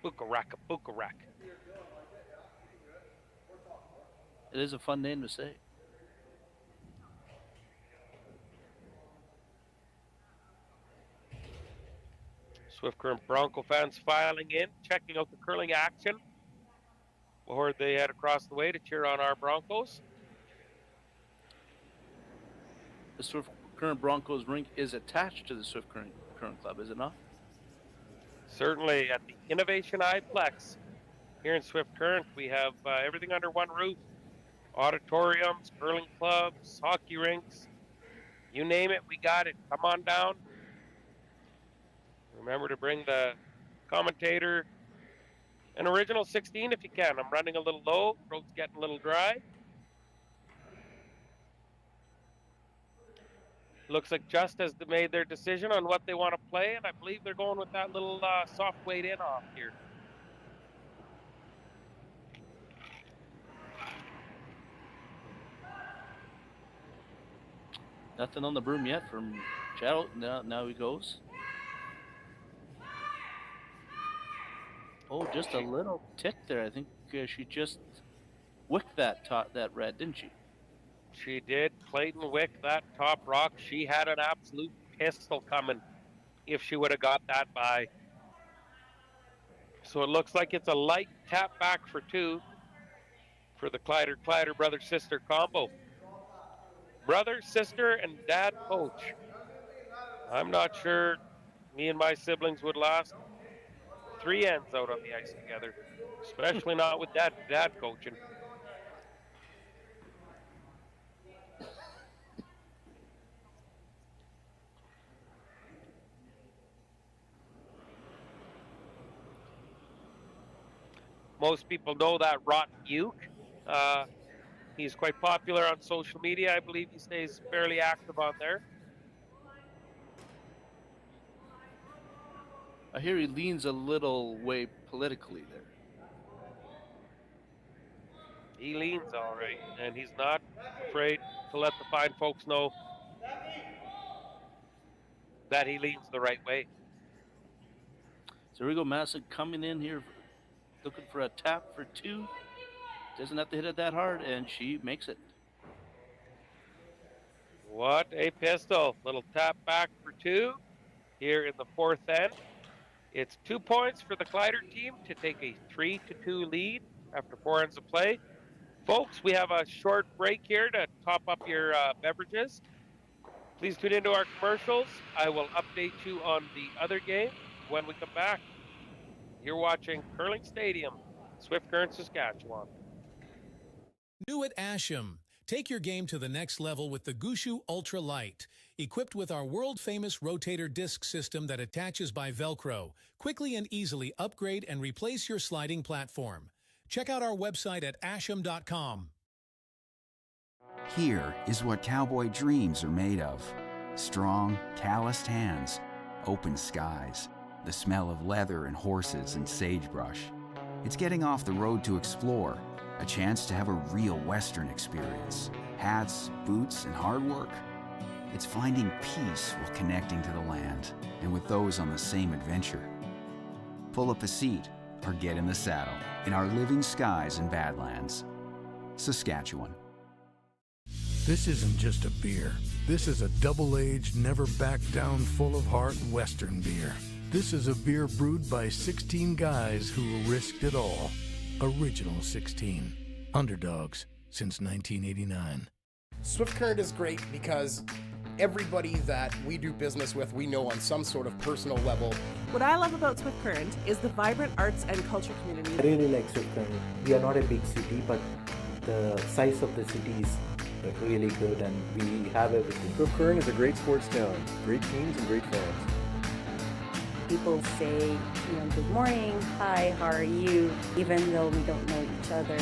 Bukarak, Bukarak. It is a fun name to say. Swift Current Bronco fans filing in, checking out the curling action before they head across the way to cheer on our Broncos. The Swift Current Broncos rink is attached to the Swift Current Club, is it not? Certainly. At the Innovation iPlex here in Swift Current, we have everything under one roof. Auditoriums, curling clubs, hockey rinks, you name it, we got it. Come on down. Remember to bring the commentator an original 16 if you can. I'm running a little low, throat's getting a little dry. Looks like Just has made their decision on what they want to play, and I believe they're going with that little soft weight in off here. Nothing on the broom yet from Chad. Now he goes. Oh, just a little tick there. I think she just wicked that red, didn't she? She did. Clayton wick that top rock. She had an absolute pistol coming if she would have got that by. So it looks like it's a light tap back for 2 for the Kleiter brother-sister combo. Brother, sister, and dad coach. I'm not sure me and my siblings would last three ends out on the ice together, especially not with dad coaching. Most people know that Rotten Uke. He's quite popular on social media. I believe he stays fairly active on there. I hear he leans a little way politically there. He leans all right, and he's not afraid to let the fine folks know that he leans the right way. So here we go, Madison coming in here, looking for a tap for two. Doesn't have to hit it that hard, and she makes it. What a pistol. Little tap back for two here in the fourth end. It's 2 points for the Kleiter team to take a 3-2 lead after 4 ends of play. Folks, we have a short break here to top up your beverages. Please tune into our commercials. I will update you on the other game when we come back. You're watching Curling Stadium, Swift Current, Saskatchewan. New at Asham. Take your game to the next level with the Gushu Ultra Light. Equipped with our world-famous rotator disc system that attaches by Velcro, quickly and easily upgrade and replace your sliding platform. Check out our website at asham.com. Here is what cowboy dreams are made of. Strong, calloused hands, open skies, the smell of leather and horses and sagebrush. It's getting off the road to explore, a chance to have a real Western experience. Hats, boots, and hard work. It's finding peace while connecting to the land and with those on the same adventure. Pull up a seat or get in the saddle in our living skies and Badlands. Saskatchewan. This isn't just a beer. This is a double-aged, never-back-down, full-of-heart Western beer. This is a beer brewed by 16 guys who risked it all. Original 16. Underdogs since 1989. Swift Current is great because everybody that we do business with, we know on some sort of personal level. What I love about Swift Current is the vibrant arts and culture community. I really like Swift Current. We are not a big city, but the size of the city is really good and we have everything. Swift Current is a great sports town, great teams and great fans. People say, good morning, hi, how are you, even though we don't know each other.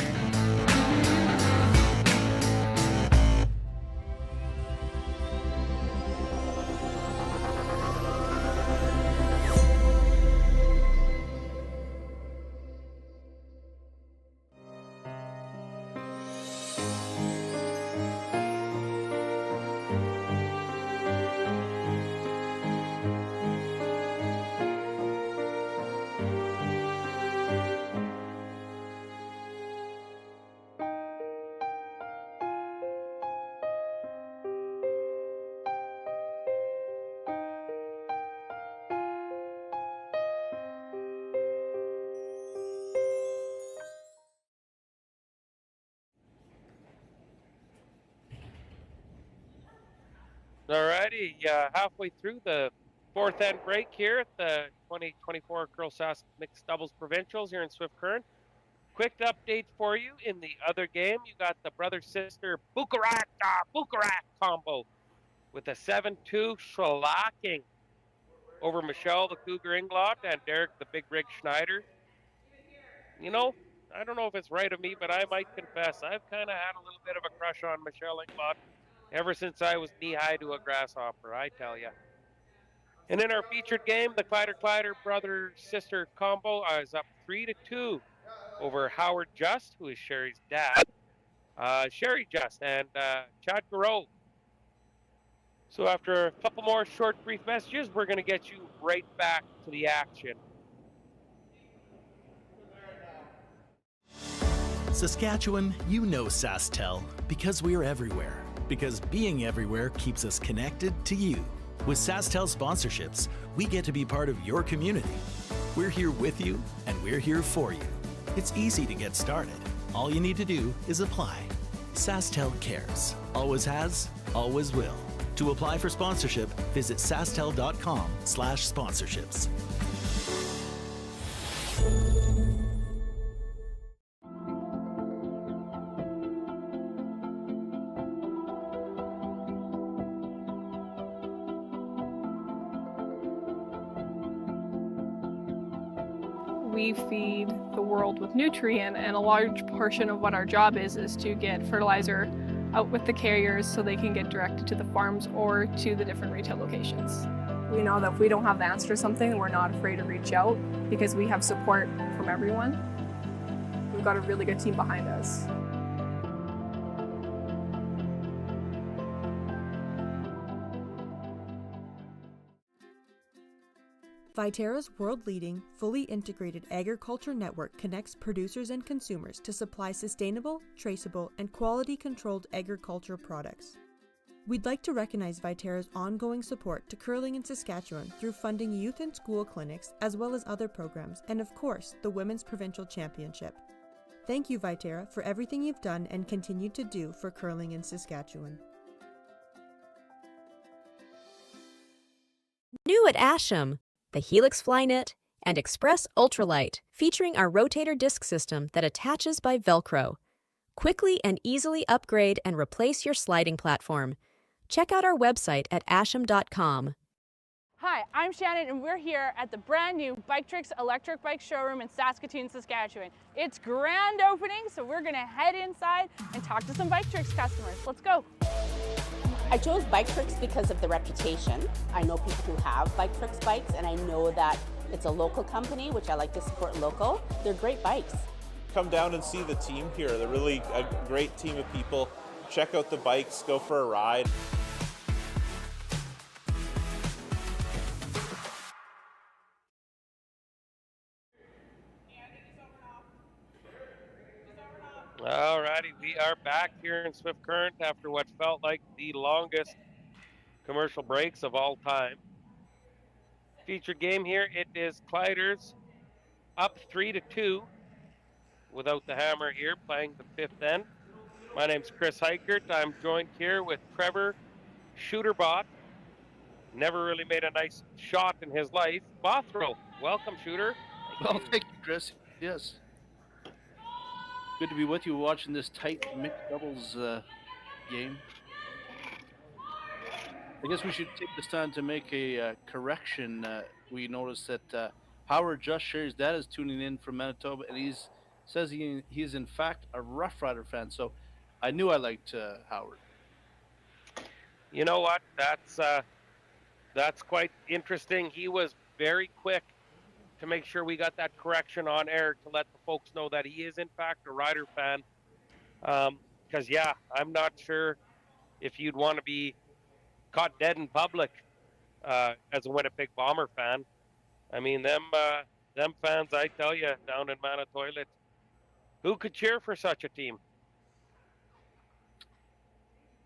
Alrighty, halfway through the fourth end break here at the 2024 Curl Sask Mixed Doubles Provincials here in Swift Current. Quick update for you in the other game. You got the brother-sister Bukarak combo with a 7-2 shellacking over Michelle, the Cougar Inglot, and Derek, the Big Rig Schneider. I don't know if it's right of me, but I might confess, I've kind of had a little bit of a crush on Michelle Inglot ever since I was knee-high to a grasshopper, I tell ya. And in our featured game, the Kleiter brother-sister combo is up 3-2 over Howard Just, who is Sherry's dad, Sherry Just, and Chad Gareau. So after a couple more short, brief messages, we're going to get you right back to the action. Saskatchewan, you know SaskTel because we're everywhere. Because being everywhere keeps us connected to you. With SaskTel sponsorships, we get to be part of your community. We're here with you, and we're here for you. It's easy to get started. All you need to do is apply. SaskTel cares. Always has, always will. To apply for sponsorship, visit sastel.com/sponsorships. we feed the world with nutrient, and a large portion of what our job is to get fertilizer out with the carriers so they can get directed to the farms or to the different retail locations. We know that if we don't have the answer to something, we're not afraid to reach out because we have support from everyone. We've got a really good team behind us. Viterra's world-leading, fully integrated agriculture network connects producers and consumers to supply sustainable, traceable, and quality-controlled agricultural products. We'd like to recognize Viterra's ongoing support to curling in Saskatchewan through funding youth and school clinics, as well as other programs, and of course, the Women's Provincial Championship. Thank you, Viterra, for everything you've done and continue to do for curling in Saskatchewan. New at Asham, the Helix Flynet and Express Ultralight, featuring our rotator disc system that attaches by Velcro. Quickly and easily upgrade and replace your sliding platform. Check out our website at asham.com. Hi, I'm Shannon and we're here at the brand new Bike Tricks electric bike showroom in Saskatoon, Saskatchewan. It's grand opening, so we're gonna head inside and talk to some Bike Tricks customers. Let's go. I chose Bike Tricks because of the reputation. I know people who have Bike Tricks bikes, and I know that it's a local company, which I like to support local. They're great bikes. Come down and see the team here. They're really a great team of people. Check out the bikes, go for a ride. Alrighty, we are back here in Swift Current after what felt like the longest commercial breaks of all time. Featured game here, it is Kleiter's up 3-2 without the hammer here, playing the fifth end. My name's Chris Heichert. I'm joined here with Trevor Shooterbot. Never really made a nice shot in his life. Bothrow, welcome, Shooter. Well, thank you, Chris. Yes. Good to be with you watching this tight mixed doubles game. I guess we should take this time to make a correction. We noticed that Howard Just Shares Dad is tuning in from Manitoba, and he says he's in fact a Rough Rider fan. So I knew I liked Howard. You know what? That's quite interesting. He was very quick to make sure we got that correction on air to let the folks know that he is in fact a Rider fan. Because yeah, I'm not sure if you'd want to be caught dead in public as a Winnipeg Bomber fan. I mean, them fans, I tell you, down in Manitoba, who could cheer for such a team?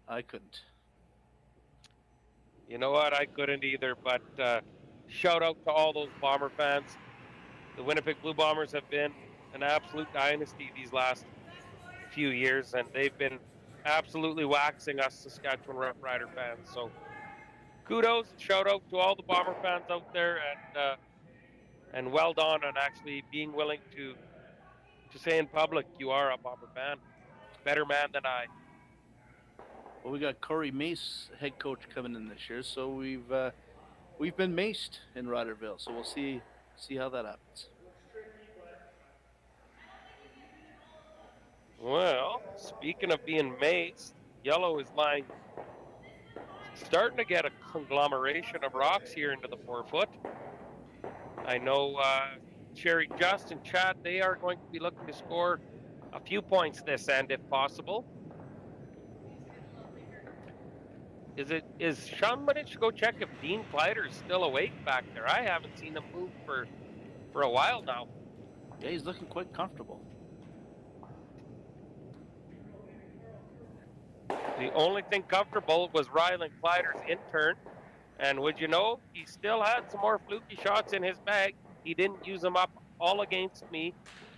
I couldn't. You know what? I couldn't either, but shout out to all those Bomber fans. The Winnipeg Blue Bombers have been an absolute dynasty these last few years, and they've been absolutely waxing us Saskatchewan Rough Rider fans. So kudos and shout out to all the Bomber fans out there, and well done on actually being willing to say in public you are a Bomber fan. Better man than I. Well, we got Corey Mace, head coach, coming in this year, so we've been maced in Riderville, so we'll see how that happens. Well, speaking of being maced, Yellow is starting to get a conglomeration of rocks here into the 4-foot. I know Sherry, Just, and Chad, they are going to be looking to score a few points this end if possible. Is Sean Minich to go check if Dean Kleiter is still awake back there? I haven't seen him move for a while now. Yeah, he's looking quite comfortable. The only thing comfortable was Rylan Kleiter's intern. And would you know, he still had some more fluky shots in his bag. He didn't use them up all against me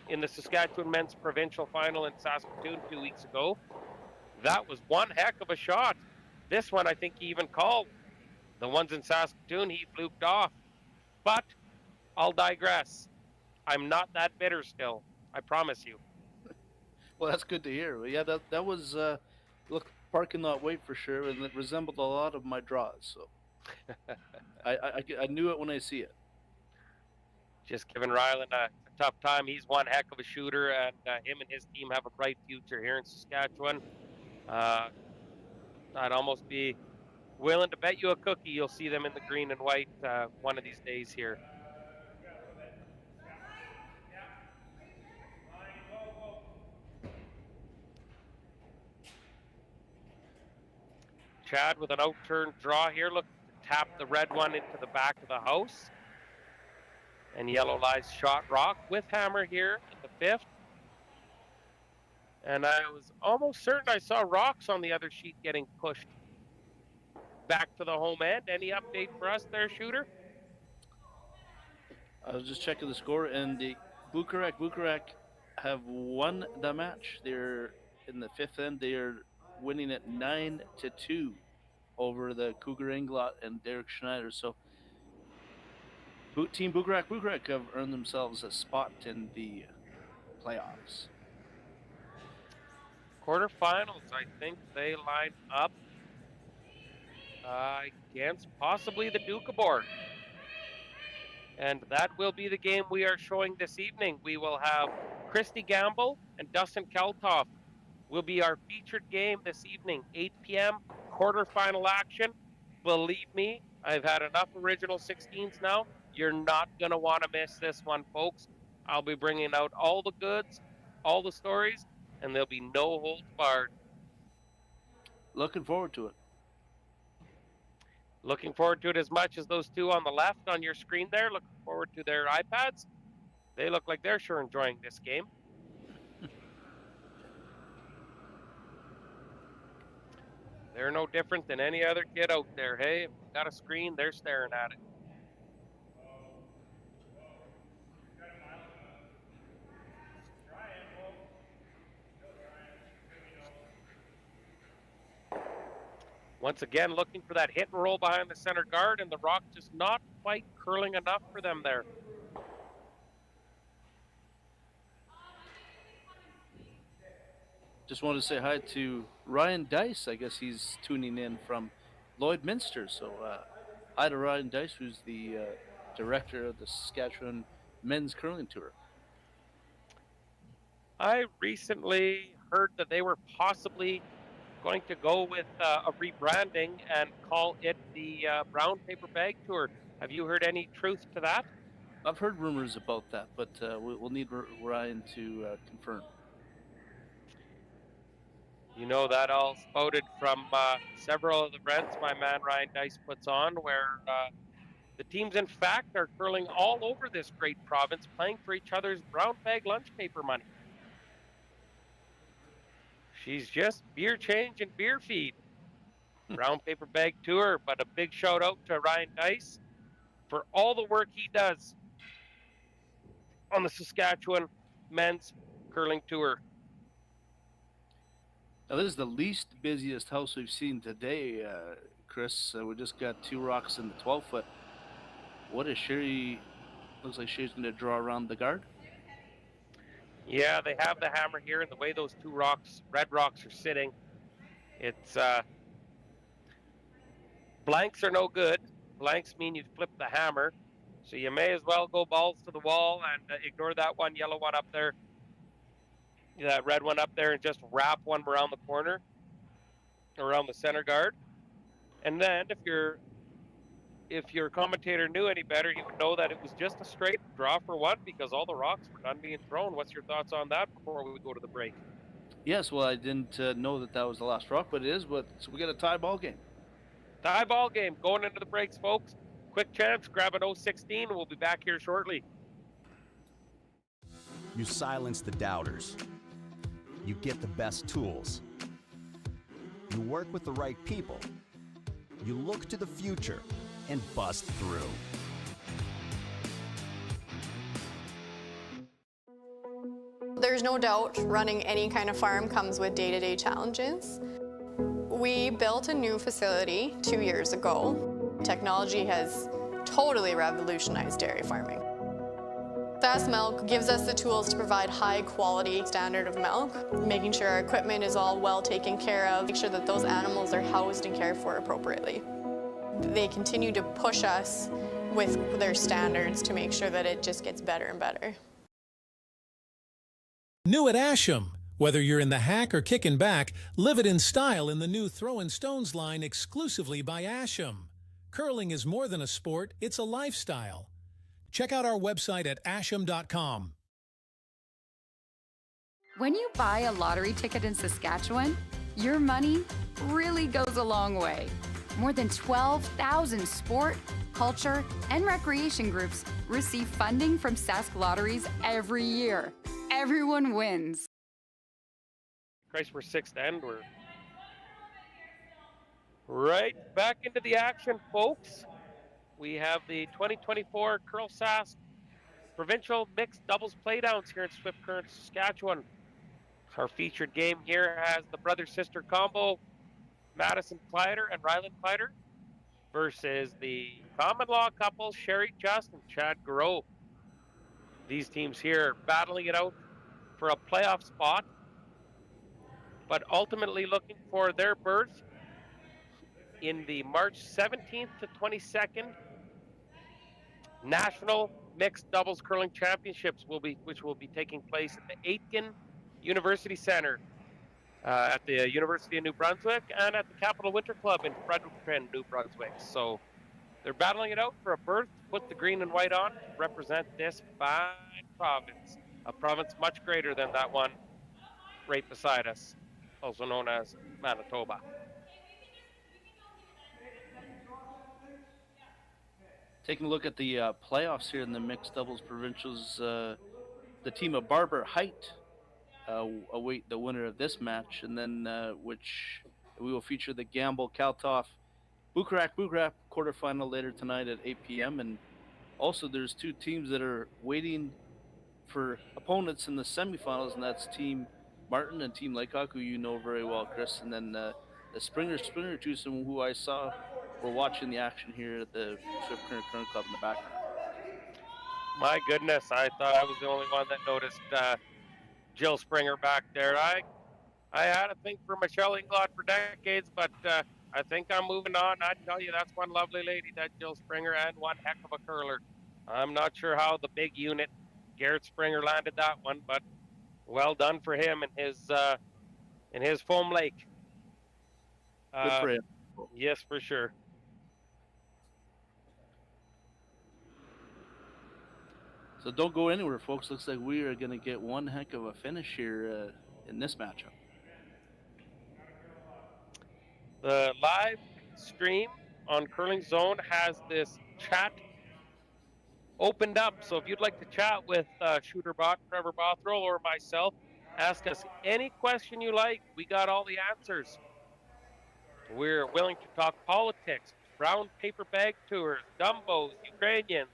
in the Saskatchewan Men's Provincial Final in Saskatoon 2 weeks ago. That was one heck of a shot. This one, I think he even called. The ones in Saskatoon, he fluked off. But I'll digress. I'm not that bitter still. I promise you. Well, that's good to hear. Yeah, that was look, parking lot weight for sure, and it resembled a lot of my draws. So I knew it when I see it. Just giving Rylan a tough time. He's one heck of a shooter, and him and his team have a bright future here in Saskatchewan. I'd almost be willing to bet you a cookie you'll see them in the green and white one of these days here. Chad with an out-turn draw here, looking to tap the red one into the back of the house. And yellow lies shot rock with hammer here in the 5th. And I was almost certain I saw rocks on the other sheet getting pushed back to the home end. Any update for us there, shooter? I was just checking the score, and the Bucharest have won the match. They're in the 5th end. They are winning it 9-2 over the Cougar Inglot and Derek Schneider. So Team Bucharest have earned themselves a spot in the playoffs. Quarterfinals, I think they line up against possibly the Doukhobor. And that will be the game we are showing this evening. We will have Christy Gamble and Dustin Keltoff will be our featured game this evening, 8 p.m., quarterfinal action. Believe me, I've had enough original 16s now. You're not going to want to miss this one, folks. I'll be bringing out all the goods, all the stories, and there'll be no holds barred. Looking forward to it. Looking forward to it as much as those two on the left on your screen there. Looking forward to their iPads. They look like they're sure enjoying this game. They're no different than any other kid out there. Hey, if you got a screen, they're staring at it. Once again, looking for that hit and roll behind the center guard, and the rock just not quite curling enough for them there. Just wanted to say hi to Ryan Dice. I guess he's tuning in from Lloydminster. So hi to Ryan Dice, who's the director of the Saskatchewan Men's Curling Tour. I recently heard that they were possibly going to go with a rebranding and call it the Brown Paper Bag Tour. Have you heard any truth to that? I've heard rumors about that, but we'll need Ryan to confirm. You know, that all spouted from several of the events my man Ryan Dice puts on, where the teams, in fact, are curling all over this great province, playing for each other's brown bag lunch paper money. She's just beer change and beer feed. Brown Paper Bag Tour, but a big shout out to Ryan Dice for all the work he does on the Saskatchewan Men's Curling Tour. Now, this is the least busiest house we've seen today, Chris. We just got 2 rocks in the 12-foot. What is Sherry? Looks like she's going to draw around the guard. Yeah, they have the hammer here, and the way those 2 rocks, red rocks, are sitting, it's blanks are no good. Blanks mean you flip the hammer, so you may as well go balls to the wall and ignore that one yellow one up there, that red one up there, and just wrap one around the corner, around the center guard. And then if your commentator knew any better, he would know that it was just a straight draw for one because all the rocks were done being thrown. What's your thoughts on that before we go to the break? Yes, well, I didn't know that was the last rock, but it is. So we got a tie ball game. Tie ball game going into the breaks, folks. Quick chance, grab an 016, and we'll be back here shortly. You silence the doubters. You get the best tools. You work with the right people. You look to the future and bust through. There's no doubt running any kind of farm comes with day-to-day challenges. We built a new facility 2 years ago. Technology has totally revolutionized dairy farming. Sask Milk gives us the tools to provide high-quality standard of milk, making sure our equipment is all well taken care of, make sure that those animals are housed and cared for appropriately. They continue to push us with their standards to make sure that it just gets better and better. New at Asham. Whether you're in the hack or kicking back, live it in style in the new Throwin' Stones line exclusively by Asham. Curling is more than a sport, it's a lifestyle. Check out our website at asham.com. When you buy a lottery ticket in Saskatchewan, your money really goes a long way. More than 12,000 sport, culture, and recreation groups receive funding from Sask Lotteries every year. Everyone wins. Christ, we're sixth end. We're right back into the action, folks. We have the 2024 Curl Sask Provincial Mixed Doubles Playdowns here in Swift Current, Saskatchewan. Our featured game here has the brother-sister combo, Madison Kleiter and Rylan Kleiter, versus the common law couple, Sherry Just and Chad Gareau. These teams here battling it out for a playoff spot, but ultimately looking for their berth in the March 17th to 22nd National Mixed Doubles Curling Championships, which will be taking place at the Aitken University Center at the University of New Brunswick and at the Capital Winter Club in Fredericton, New Brunswick. So they're battling it out for a berth to put the green and white on to represent this fine province, a province much greater than that one right beside us, also known as Manitoba. Taking a look at the playoffs here in the mixed doubles provincials, the team of Barber Height await the winner of this match, and then which we will feature the Gamble Kaltoff Bukarak quarterfinal later tonight at 8 p.m. And also there's two teams that are waiting for opponents in the semifinals, and that's Team Martin and Team Laycock, who you know very well, Chris, and then the Springer twosome, who I saw were watching the action here at the Swift Current Current Club in the background. My goodness, I thought I was the only one that noticed Jill Springer back there. I had a thing for Michelle Inglot for decades, but I think I'm moving on. I tell you, that's one lovely lady, that Jill Springer, and one heck of a curler. I'm not sure how the big unit, Garrett Springer, landed that one, but well done for him in his foam lake. Good for him. Yes, for sure. So don't go anywhere, folks. Looks like we are going to get one heck of a finish here in this matchup. The live stream on Curling Zone has this chat opened up. So if you'd like to chat with Shooterbot, Trevor Bothrow, or myself, ask us any question you like. We got all the answers. We're willing to talk politics, brown paper bag tours, Dumbos, Ukrainians.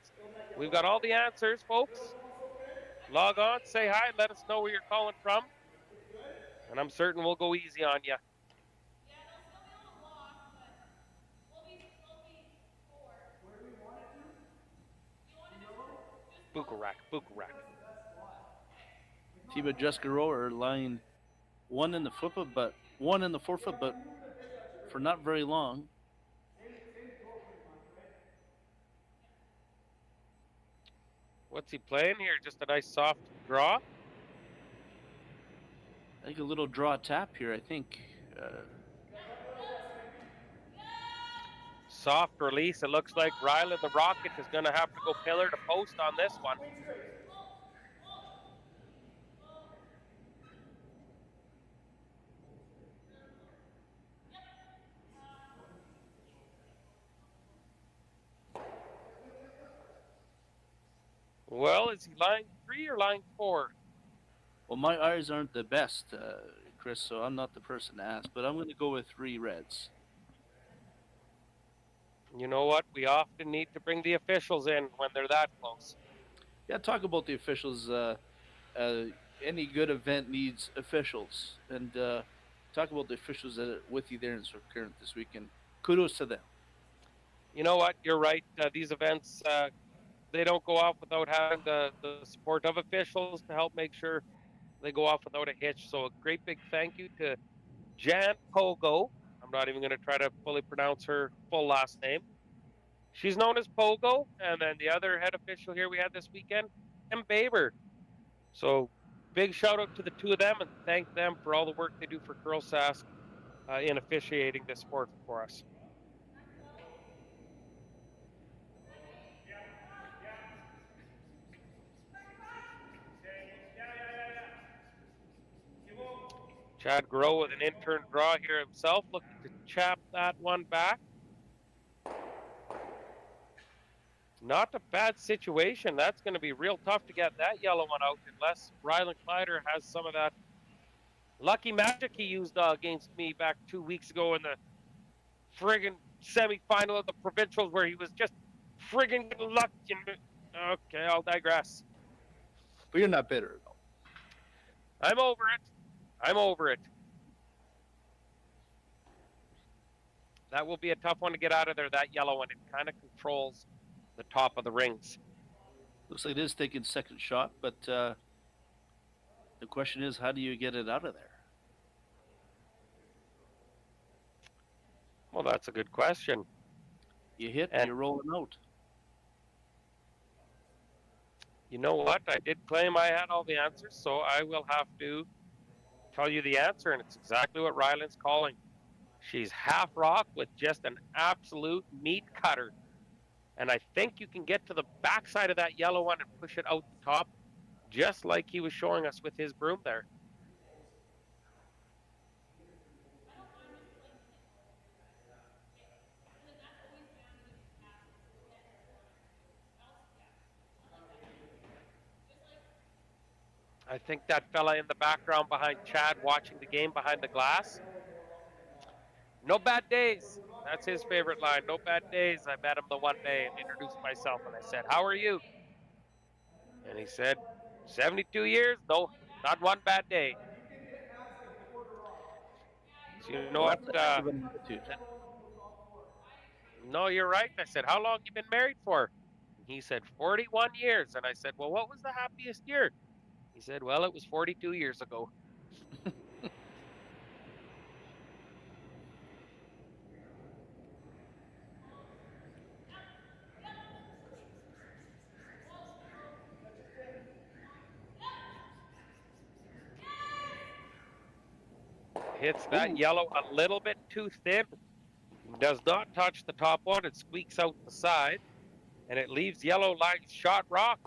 We've got all the answers, folks. Log on, say hi, let us know where you're calling from. And I'm certain we'll go easy on you. Bukarak. Team of Just Gareau are lying one in the forefoot, but for not very long. What's he playing here? Just a nice soft draw? I think a little draw tap here, I think. Soft release. It looks like Rylan the Rocket is going to have to go pillar to post on this one. Well, is he line 3 or line 4? Well, my eyes aren't the best, Chris, so I'm not the person to ask, but I'm going to go with 3 reds. You know what? We often need to bring the officials in when they're that close. Yeah, talk about the officials. Any good event needs officials. And talk about the officials that are with you there in Swift Current this weekend. Kudos to them. You know what? You're right. These events, they don't go off without having the support of officials to help make sure they go off without a hitch. So a great big thank you to Jan Pogo. I'm not even going to try to fully pronounce her full last name. She's known as Pogo. And then the other head official here we had this weekend, Tim Baber. So big shout out to the two of them and thank them for all the work they do for Girls Sask in officiating this sport for us. Chad Gareau with an intern draw here himself, looking to chap that one back. Not a bad situation. That's going to be real tough to get that yellow one out unless Rylan Kleiter has some of that lucky magic he used against me back 2 weeks ago in the friggin' semifinal of the Provincials where he was just friggin' getting lucky. Okay, I'll digress. But you're not bitter, though. I'm over it. I'm over it. That will be a tough one to get out of there, that yellow one. It kind of controls the top of the rings. Looks like it is taking second shot, but the question is, how do you get it out of there? Well, that's a good question. You hit and you're rolling out. You know what? I did claim I had all the answers, so I will have to tell you the answer, and it's exactly what Rylan's calling. She's half rock with just an absolute meat cutter. And I think you can get to the backside of that yellow one and push it out the top, just like he was showing us with his broom there. I think that fella in the background behind Chad watching the game behind the glass. No bad days. That's his favorite line. No bad days. I met him the one day and introduced myself and I said, "How are you?" And he said, 72 years? No, not one bad day. So you know what? No, you're right. I said, "How long you been married for?" And he said, 41 years. And I said, "Well, what was the happiest year?" He said, "Well, it was 42 years ago." Hits that yellow a little bit too thin. Does not touch the top one. It squeaks out the side. And it leaves yellow like shot rock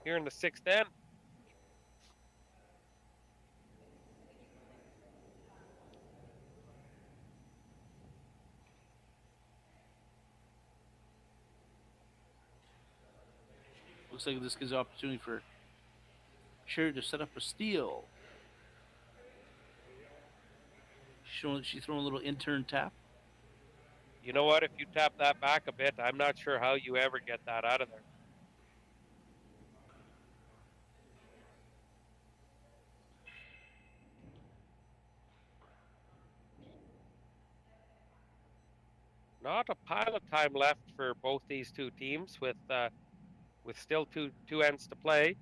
here in the sixth end. Looks like this gives an opportunity for Sherry to set up a steal. She's throwing a little intern tap. You know what? If you tap that back a bit, I'm not sure how you ever get that out of there. Not a pile of time left for both these two teams with still two ends to play.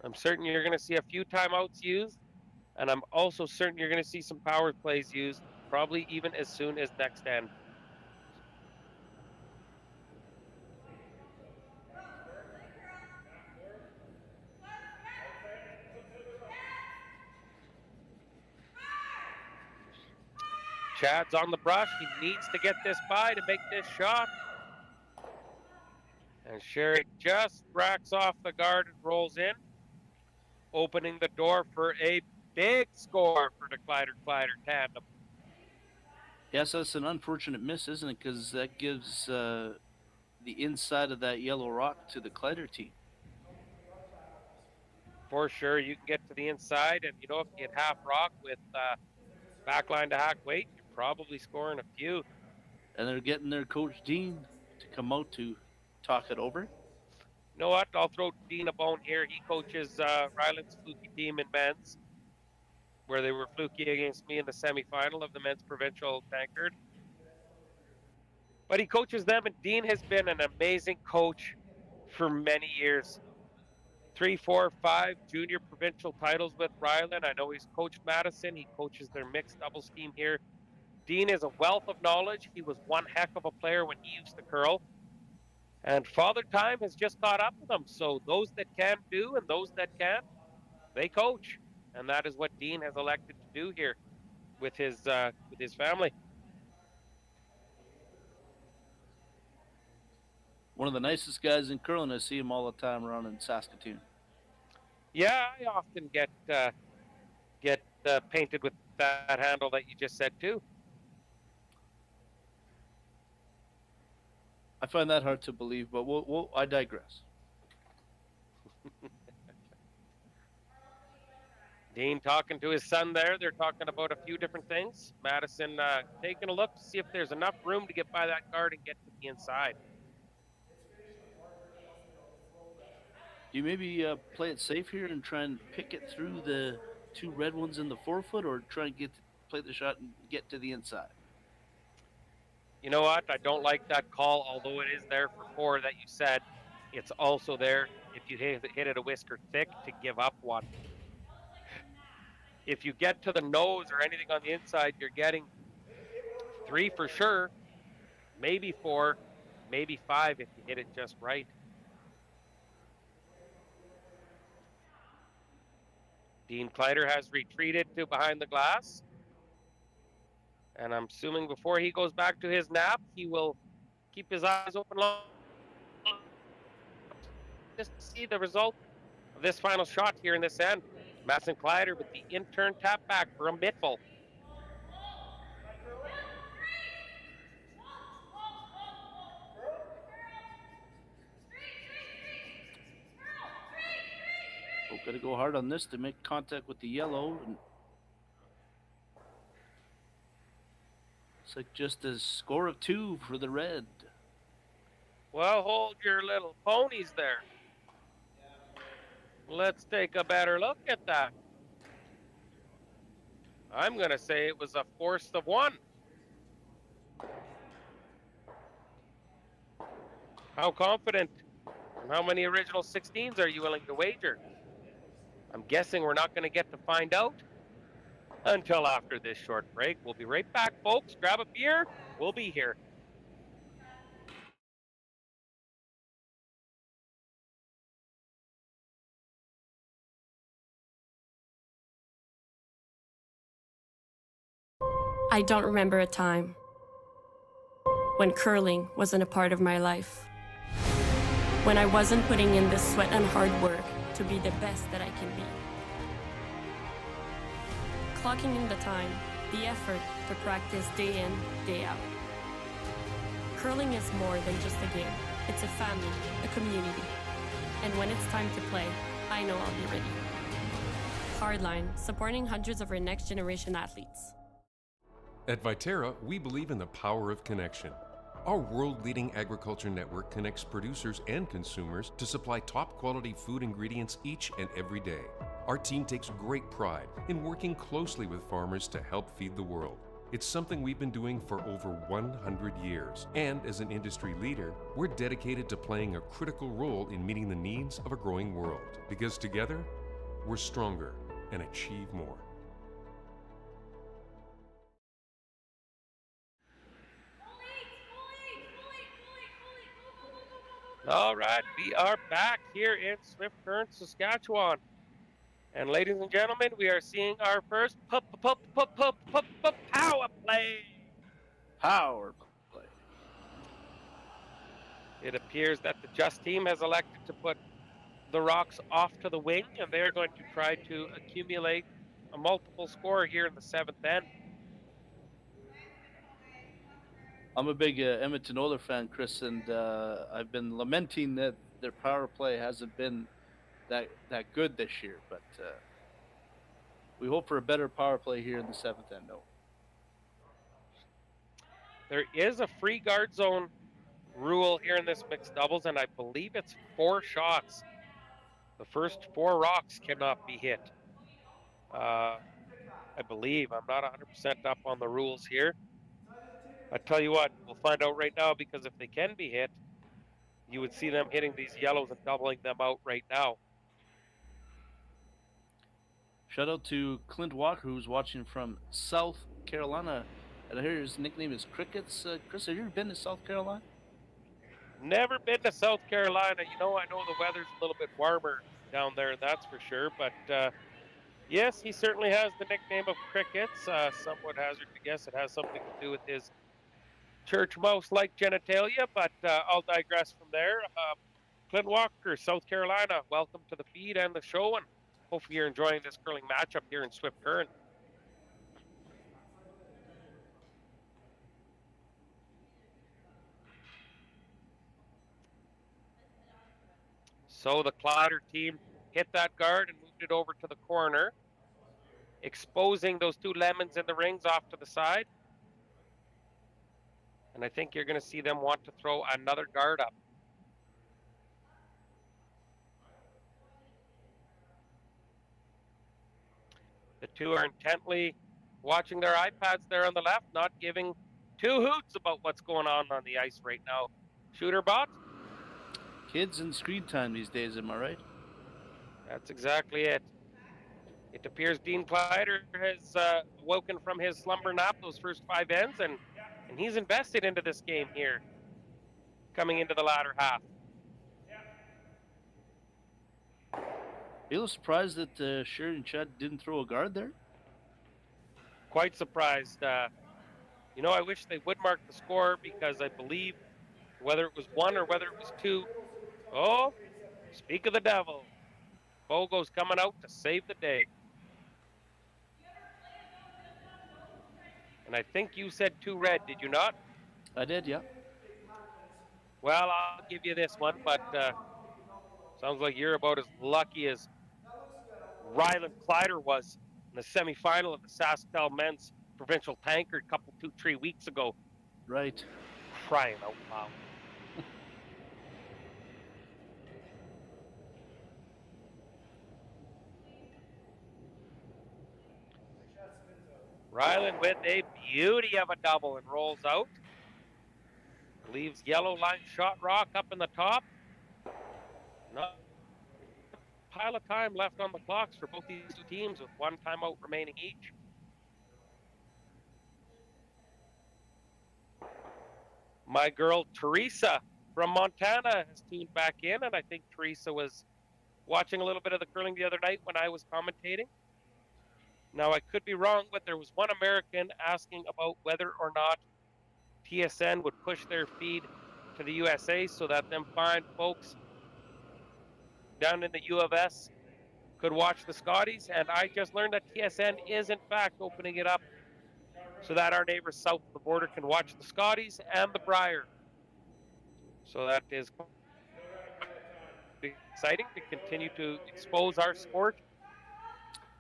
I'm certain you're going to see a few timeouts used, and I'm also certain you're going to see some power plays used, probably even as soon as next end. Chad's on the brush. He needs to get this by to make this shot. And Sherry just racks off the guard and rolls in, opening the door for a big score for the Kleiter tandem. Yes, that's an unfortunate miss, isn't it? Because that gives the inside of that yellow rock to the Kleiter team. For sure, you can get to the inside, and you know, if you get half rock with backline to hack weight, you're probably scoring a few. And they're getting their coach Dean to come out to talk it over. You know what? I'll throw Dean a bone here. He coaches Rylan's fluky team in men's, where they were fluky against me in the semifinal of the men's provincial tankard. But he coaches them, and Dean has been an amazing coach for many years. 3, 4, 5 junior provincial titles with Rylan. I know he's coached Madison. He coaches their mixed doubles team here. Dean is a wealth of knowledge. He was one heck of a player when he used to curl. And Father Time has just caught up with him. So those that can do and those that can't, they coach, and that is what Dean has elected to do here with his family. One of the nicest guys in curling. I see him all the time around in Saskatoon. Yeah, I often get painted with that handle that you just said too. I find that hard to believe, but I digress. Dean talking to his son there. They're talking about a few different things. Madison taking a look to see if there's enough room to get by that guard and get to the inside. Do you maybe play it safe here and try and pick it through the two red ones in the forefoot, or try and play the shot and get to the inside? You know what? I don't like that call, although it is there for 4 that you said. It's also there if you hit it a whisker thick to give up 1. If you get to the nose or anything on the inside, you're getting 3 for sure, maybe 4, maybe 5 if you hit it just right. Dean Kleiter has retreated to behind the glass. And I'm assuming before he goes back to his nap, he will keep his eyes open long just to see the result of this final shot here in this end. Madison Kleiter with the in-turn tap back for a mittful. Oh, got to go hard on this to make contact with the yellow. And it's like just a score of 2 for the red. Well, hold your little ponies there. Let's take a better look at that. I'm going to say it was a force of 1. How confident? And how many original 16s are you willing to wager? I'm guessing we're not going to get to find out until after this short break. We'll be right back, folks. Grab a beer. We'll be here. I don't remember a time when curling wasn't a part of my life, when I wasn't putting in the sweat and hard work to be the best that I can be. Clocking in the time, the effort to practice day in, day out. Curling is more than just a game. It's a family, a community. And when it's time to play, I know I'll be ready. Hardline, supporting hundreds of our next generation athletes. At Viterra, we believe in the power of connection. Our world-leading agriculture network connects producers and consumers to supply top-quality food ingredients each and every day. Our team takes great pride in working closely with farmers to help feed the world. It's something we've been doing for over 100 years. And as an industry leader, we're dedicated to playing a critical role in meeting the needs of a growing world. Because together, we're stronger and achieve more. All right, we are back here in Swift Current, Saskatchewan. And ladies and gentlemen, we are seeing our first power play. Power play. It appears that the Just team has elected to put the Rocks off to the wing, and they're going to try to accumulate a multiple score here in the 7th end. I'm a big Edmonton Oilers fan, Chris, and I've been lamenting that their power play hasn't been that good this year. But we hope for a better power play here in the 7th end. No. There is a free guard zone rule here in this mixed doubles, and I believe it's 4 shots. The first 4 rocks cannot be hit. I believe. I'm not 100% up on the rules here. I tell you what, we'll find out right now, because if they can be hit, you would see them hitting these yellows and doubling them out right now. Shout out to Clint Walker, who's watching from South Carolina. And I hear his nickname is Crickets. Chris, have you ever been to South Carolina? Never been to South Carolina. You know, I know the weather's a little bit warmer down there, that's for sure. But yes, he certainly has the nickname of Crickets. Some would hazard to guess it has something to do with his church mouse-like genitalia, but I'll digress from there. Clint Walker, South Carolina, welcome to the feed and the show, and hopefully you're enjoying this curling matchup here in Swift Current. So the Kleiter team hit that guard and moved it over to the corner, exposing those two lemons in the rings off to the side. And I think you're going to see them want to throw another guard up. The two are intently watching their iPads there on the left, not giving two hoots about what's going on the ice right now. Shooter bot? Kids and screen time these days, am I right? That's exactly it. It appears Dean Kleiter has woken from his slumber nap those first 5 ends, and he's invested into this game here, coming into the latter half. Are you a little surprised that Sherry and Chad didn't throw a guard there? Quite surprised. You know, I wish they would mark the score, because I believe whether it was 1 or whether it was 2. Oh, speak of the devil. Bogo's coming out to save the day. And I think you said 2 red, did you not? I did, yeah. Well, I'll give you this one, but sounds like you're about as lucky as Rylan Kleiter was in the semifinal of the Saskatchewan men's provincial tankard a couple, 2-3 weeks ago. Right. Crying out loud. Rylan with a beauty of a double and rolls out. Leaves yellow line shot rock up in the top. Not a pile of time left on the clocks for both these two teams with 1 timeout remaining each. My girl Teresa from Montana has tuned back in, and I think Teresa was watching a little bit of the curling the other night when I was commentating. Now, I could be wrong, but there was one American asking about whether or not TSN would push their feed to the USA so that them fine folks down in the U of S could watch the Scotties. And I just learned that TSN is, in fact, opening it up so that our neighbors south of the border can watch the Scotties and the Brier. So that is exciting to continue to expose our sport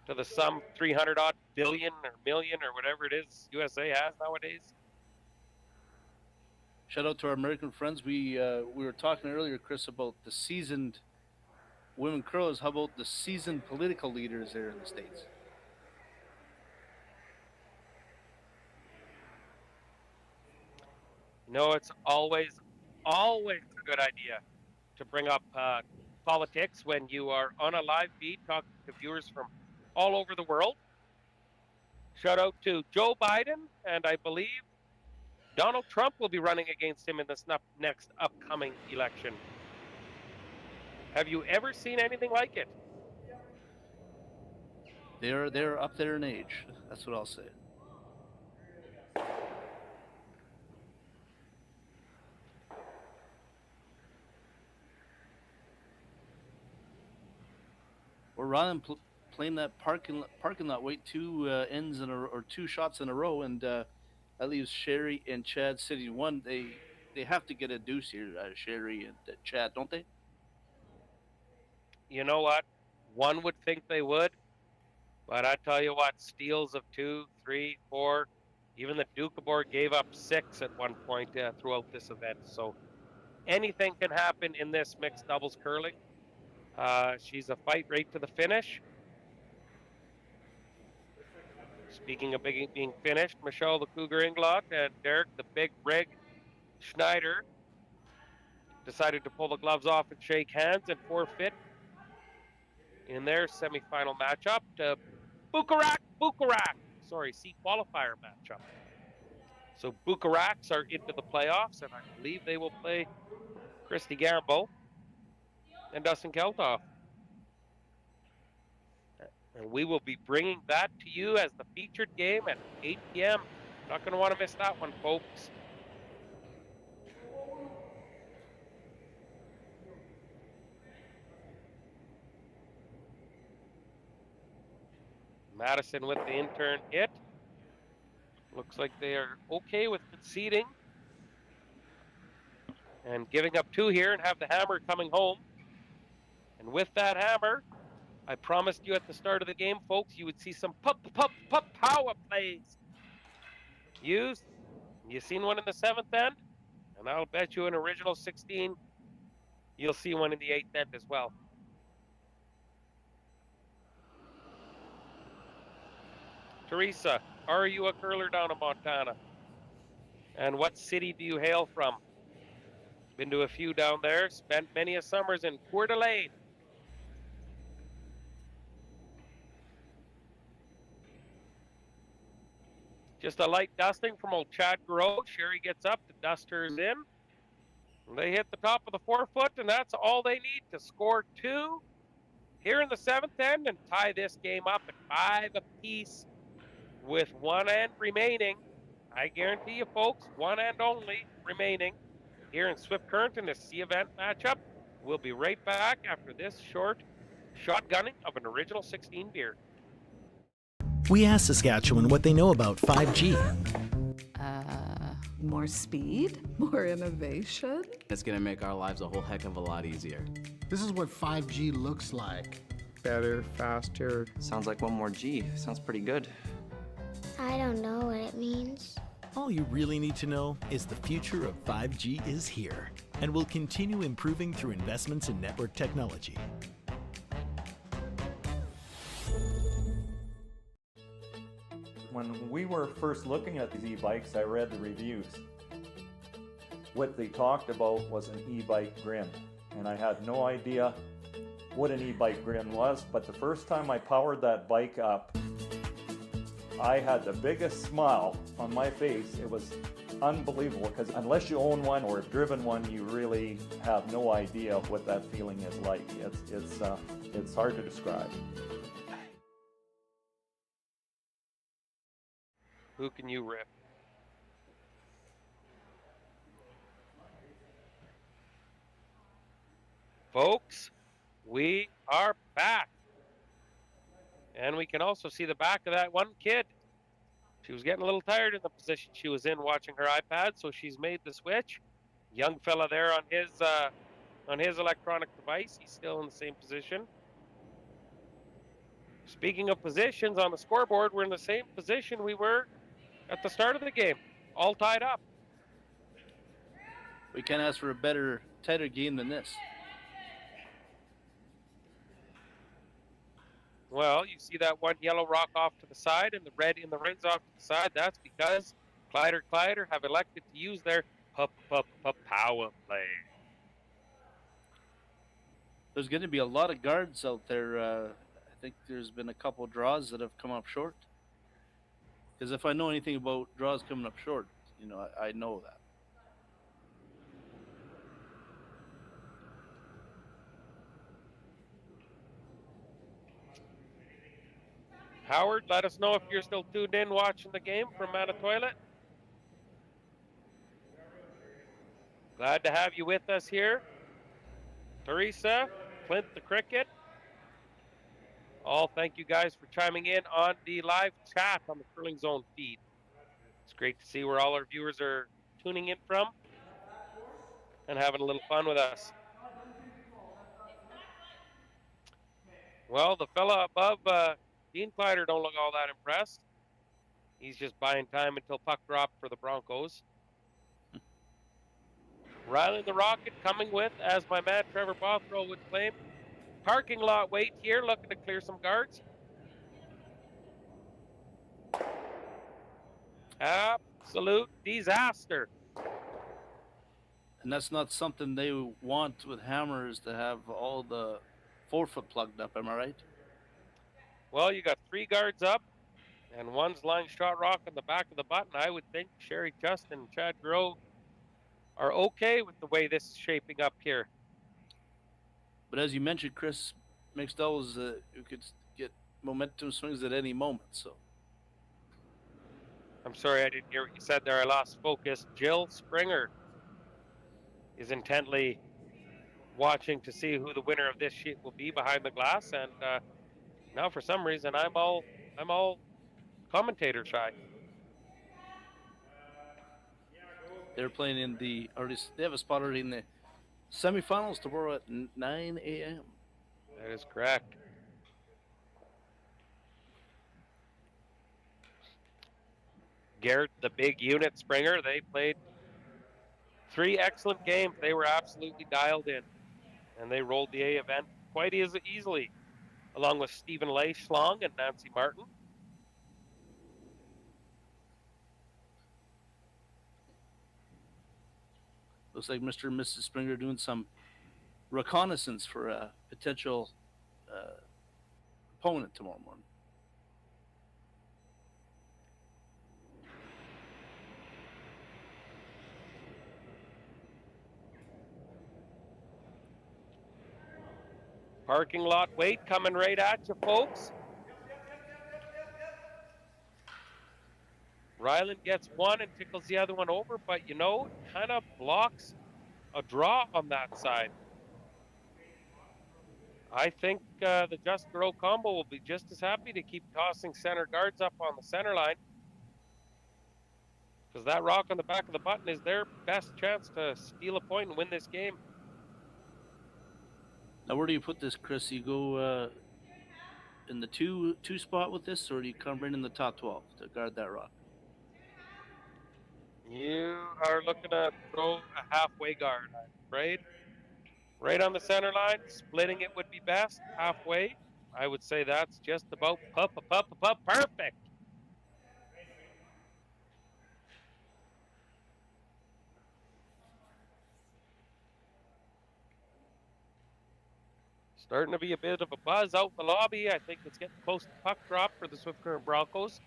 to the some 300 odd billion or million or whatever it is USA has nowadays. Shout out to our American friends. We were talking earlier, Chris, about the seasoned women curlers. How about the seasoned political leaders there in the States? No, it's always a good idea to bring up politics when you are on a live feed talking to viewers from all over the world. Shout out to Joe Biden, and I believe Donald Trump will be running against him in this next upcoming election. Have you ever seen anything like it? They're up there in age. That's what I'll say. Or Rylan playing that parking lot, wait 2 ends in a, or 2 shots in a row, and that leaves Sherry and Chad sitting 1. They have to get a deuce here, Sherry and Chad, don't they? You know what? One would think they would, but I tell you what, steals of 2, 3, 4, even the Duke-Aboard gave up 6 at one point throughout this event. So anything can happen in this mixed doubles curling. She's a fight right to the finish. Speaking of being finished, Michelle the Cougar Inglot and Derek the Big Rig Schneider decided to pull the gloves off and shake hands and forfeit in their semifinal matchup to C qualifier matchup. So Bucaracs are into the playoffs, and I believe they will play Christy Gamble and Dustin Keltoff. And we will be bringing that to you as the featured game at 8 p.m. Not going to want to miss that one, folks. Madison with the intern hit. Looks like they are okay with conceding and giving up 2 here and have the hammer coming home. And with that hammer, I promised you at the start of the game, folks, you would see some power plays used. You seen one in the 7th end? And I'll bet you an original 16, you'll see one in the 8th end as well. Teresa, are you a curler down in Montana? And what city do you hail from? Been to a few down there, spent many a summers in Coeur d'Alene. Just a light dusting from old Chad Gareau. Sherry gets up to dust hers in. And they hit the top of the 4-foot, and that's all they need to score 2 here in the 7th end and tie this game up at 5 apiece with 1 end remaining. I guarantee you, folks, 1 end only remaining here in Swift Current in the C event matchup. We'll be right back after this short shotgunning of an original 16 beer. We asked Saskatchewan what they know about 5G. More speed, more innovation. It's going to make our lives a whole heck of a lot easier. This is what 5G looks like. Better, faster. Sounds like one more G. Sounds pretty good. I don't know what it means. All you really need to know is the future of 5G is here and will continue improving through investments in network technology. When we were first looking at these e-bikes, I read the reviews. What they talked about was an e-bike grin, and I had no idea what an e-bike grin was, but the first time I powered that bike up, I had the biggest smile on my face. It was unbelievable, because unless you own one or have driven one, you really have no idea what that feeling is like. It's hard to describe. Who can you rip? Folks, we are back. And we can also see the back of that one kid. She was getting a little tired in the position she was in watching her iPad, so she's made the switch. Young fella there on his electronic device. He's still in the same position. Speaking of positions on the scoreboard, we're in the same position we were at the start of the game, all tied up. We can't ask for a better, tighter game than this. Well, you see that one yellow rock off to the side and the red in the rings off to the side. That's because Kleiter have elected to use their power play. There's going to be a lot of guards out there. I think there's been a couple draws that have come up short. Because if I know anything about draws coming up short, I know that. Howard, let us know if you're still tuned in watching the game from Manitoilet. Glad to have you with us here. Teresa, Clint the Cricket. All thank you guys for chiming in on the live chat on the Curling Zone feed. It's great to see where all our viewers are tuning in from and having a little fun with us. Well, the fella above Dean Kleiter don't look all that impressed. He's just buying time until puck drop for the Broncos. Rylan the Rocket coming with, as my man Trevor Bothrow would claim, parking lot wait here, looking to clear some guards. Absolute disaster. And that's not something they want with hammers, to have all the 4-foot plugged up, am I right? Well, you got 3 guards up, and one's line shot rock on the back of the button. I would think Sherry Justin and Chad Gareau are okay with the way this is shaping up here. But as you mentioned, Chris, mixed doubles, you could get momentum swings at any moment. So I'm sorry, I didn't hear what you said there. I lost focus. Jill Springer is intently watching to see who the winner of this sheet will be behind the glass, and now for some reason I'm all commentator shy. they're playing in they have a spot already in the semifinals tomorrow at 9 a.m. That is correct. Garrett, the big unit Springer, they played 3 excellent games. They were absolutely dialed in, and they rolled the A event quite easily, along with Stephen Lay Schlong and Nancy Martin. Looks like Mr. and Mrs. Springer doing some reconnaissance for a potential opponent tomorrow morning. Parking lot wait coming right at you, folks. Rylan gets one and tickles the other one over, but you know, kind of blocks a draw on that side. I think the Just Gareau combo will be just as happy to keep tossing center guards up on the center line, because that rock on the back of the button is their best chance to steal a point and win this game. Now, where do you put this, Chris? You go in the two spot with this, or do you come right in the top 12 to guard that rock? You are looking to throw a halfway guard, I'm afraid. Right on the center line, splitting it would be best. Halfway, I would say that's just about perfect. Starting to be a bit of a buzz out in the lobby. I think it's getting close to puck drop for the Swift Current Broncos.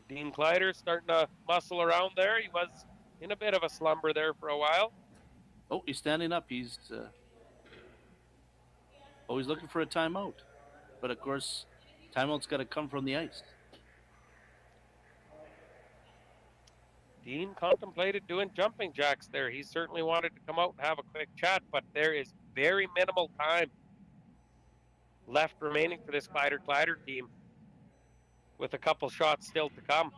Dean Kleiter starting to muscle around there. He was in a bit of a slumber there for a while. Oh, he's standing up. He's always looking for a timeout. But of course, timeout's got to come from the ice. Dean contemplated doing jumping jacks there. He certainly wanted to come out and have a quick chat, but there is very minimal time left remaining for this Kleiter team, with a couple shots still to come.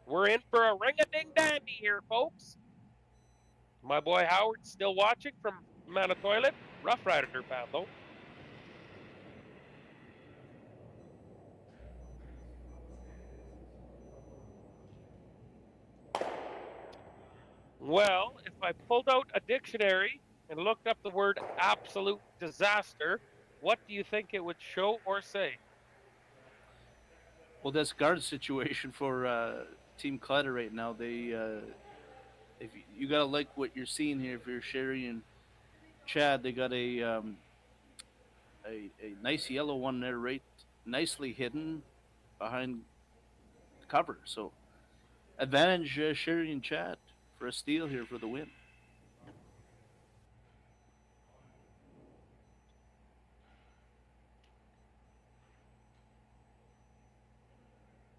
We're in for a ring-a-ding-dandy here, folks. My boy Howard's still watching from Manitoilet. Rough Rider fan, though. Well, if I pulled out a dictionary and looked up the word absolute disaster, what do you think it would show or say? Well, that's guard situation for Team Kleiter right now. They, if you gotta like what you're seeing here, if you're Sherry and Chad, they got a nice yellow one there, right, nicely hidden behind the cover. So advantage Sherry and Chad for a steal here for the win.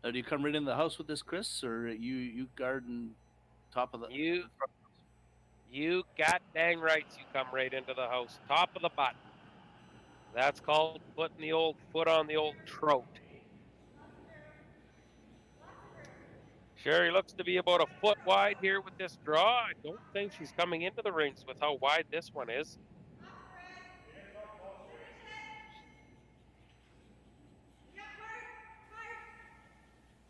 Now, do you come right in the house with this, Chris, or you guarding top of the? You got dang rights. You come right into the house, top of the button. That's called putting the old foot on the old throat. Sherry looks to be about a foot wide here with this draw. I don't think she's coming into the rings with how wide this one is.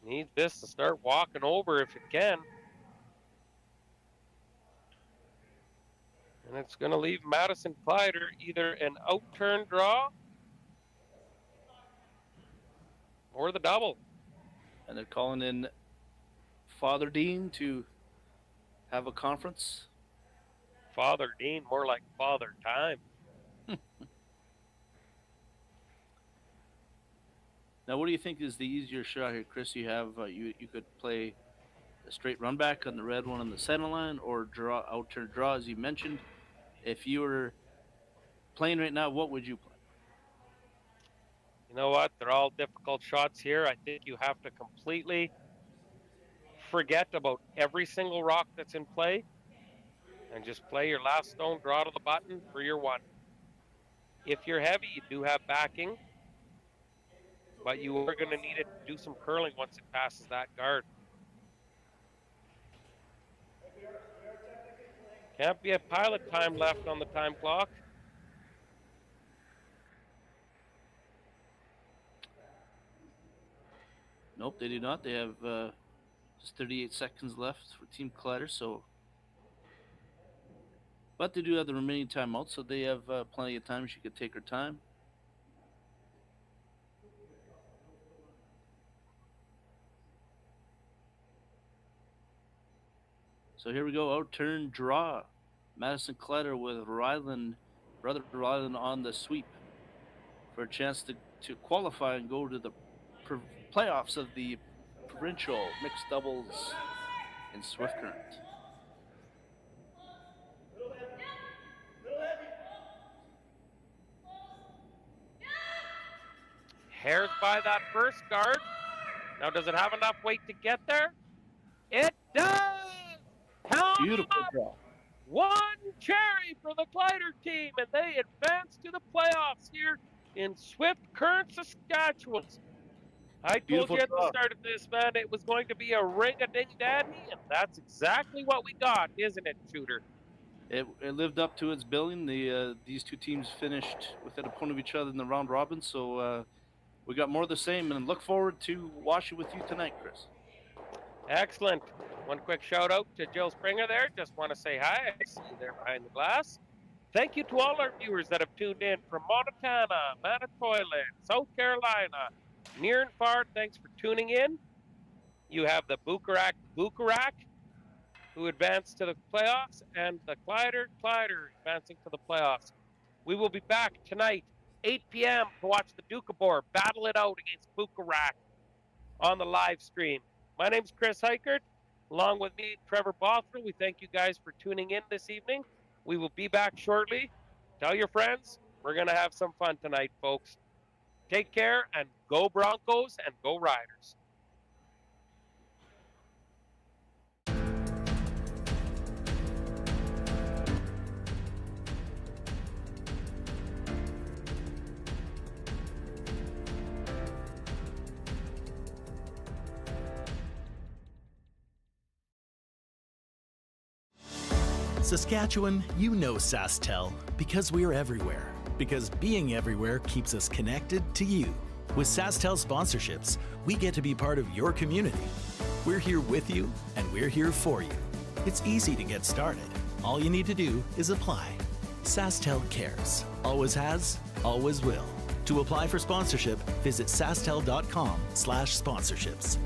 Needs this to start walking over if it can. And it's going to leave Madison Kleiter either an out-turn draw or the double. And they're calling in Father Dean to have a conference. Father Dean, more like Father Time. Now, what do you think is the easier shot here, Chris? You have you could play a straight run back on the red one on the center line, or draw out-turn draw, as you mentioned. If you were playing right now, what would you play? You know what? They're all difficult shots here. I think you have to completely forget about every single rock that's in play and just play your last stone, draw to the button for your one. If you're heavy, you do have backing, but you are going to need it to do some curling once it passes that guard. Can't be a pilot time left on the time clock. Nope, they do not. They have just 38 seconds left for Team Kleiter, so. But they do have the remaining timeout, so they have plenty of time. She could take her time. So here we go, our turn draw. Madison Kleiter with Rylan, brother Rylan on the sweep for a chance to qualify and go to the playoffs of the provincial mixed doubles in Swift Current. Hairs by that first guard. Now, does it have enough weight to get there? It does! Beautiful draw. One cherry for the Kleiter team, and they advance to the playoffs here in Swift Current, Saskatchewan. I told you at the start of this, man, it was going to be a ring-a-ding-daddy, and that's exactly what we got, isn't it, Shooter? It lived up to its billing. These two teams finished within a point of each other in the round robin, so we got more of the same, and look forward to watching with you tonight, Chris. Excellent. One quick shout out to Jill Springer there. Just want to say hi. I see you there behind the glass. Thank you to all our viewers that have tuned in from Montana, Manitoba, South Carolina, near and far. Thanks for tuning in. You have the Bucarac, who advanced to the playoffs, and the Kleiter advancing to the playoffs. We will be back tonight, 8 p.m. to watch the Doukhobor battle it out against Bucarac on the live stream. My name's Chris Heichert. Along with me, Trevor Bothwell. We thank you guys for tuning in this evening. We will be back shortly. Tell your friends, we're going to have some fun tonight, folks. Take care, and go Broncos and go Riders. Saskatchewan, you know SaskTel because we're everywhere. Because being everywhere keeps us connected to you. With SaskTel sponsorships, we get to be part of your community. We're here with you, and we're here for you. It's easy to get started. All you need to do is apply. SaskTel cares. Always has, always will. To apply for sponsorship, visit sastel.com/sponsorships.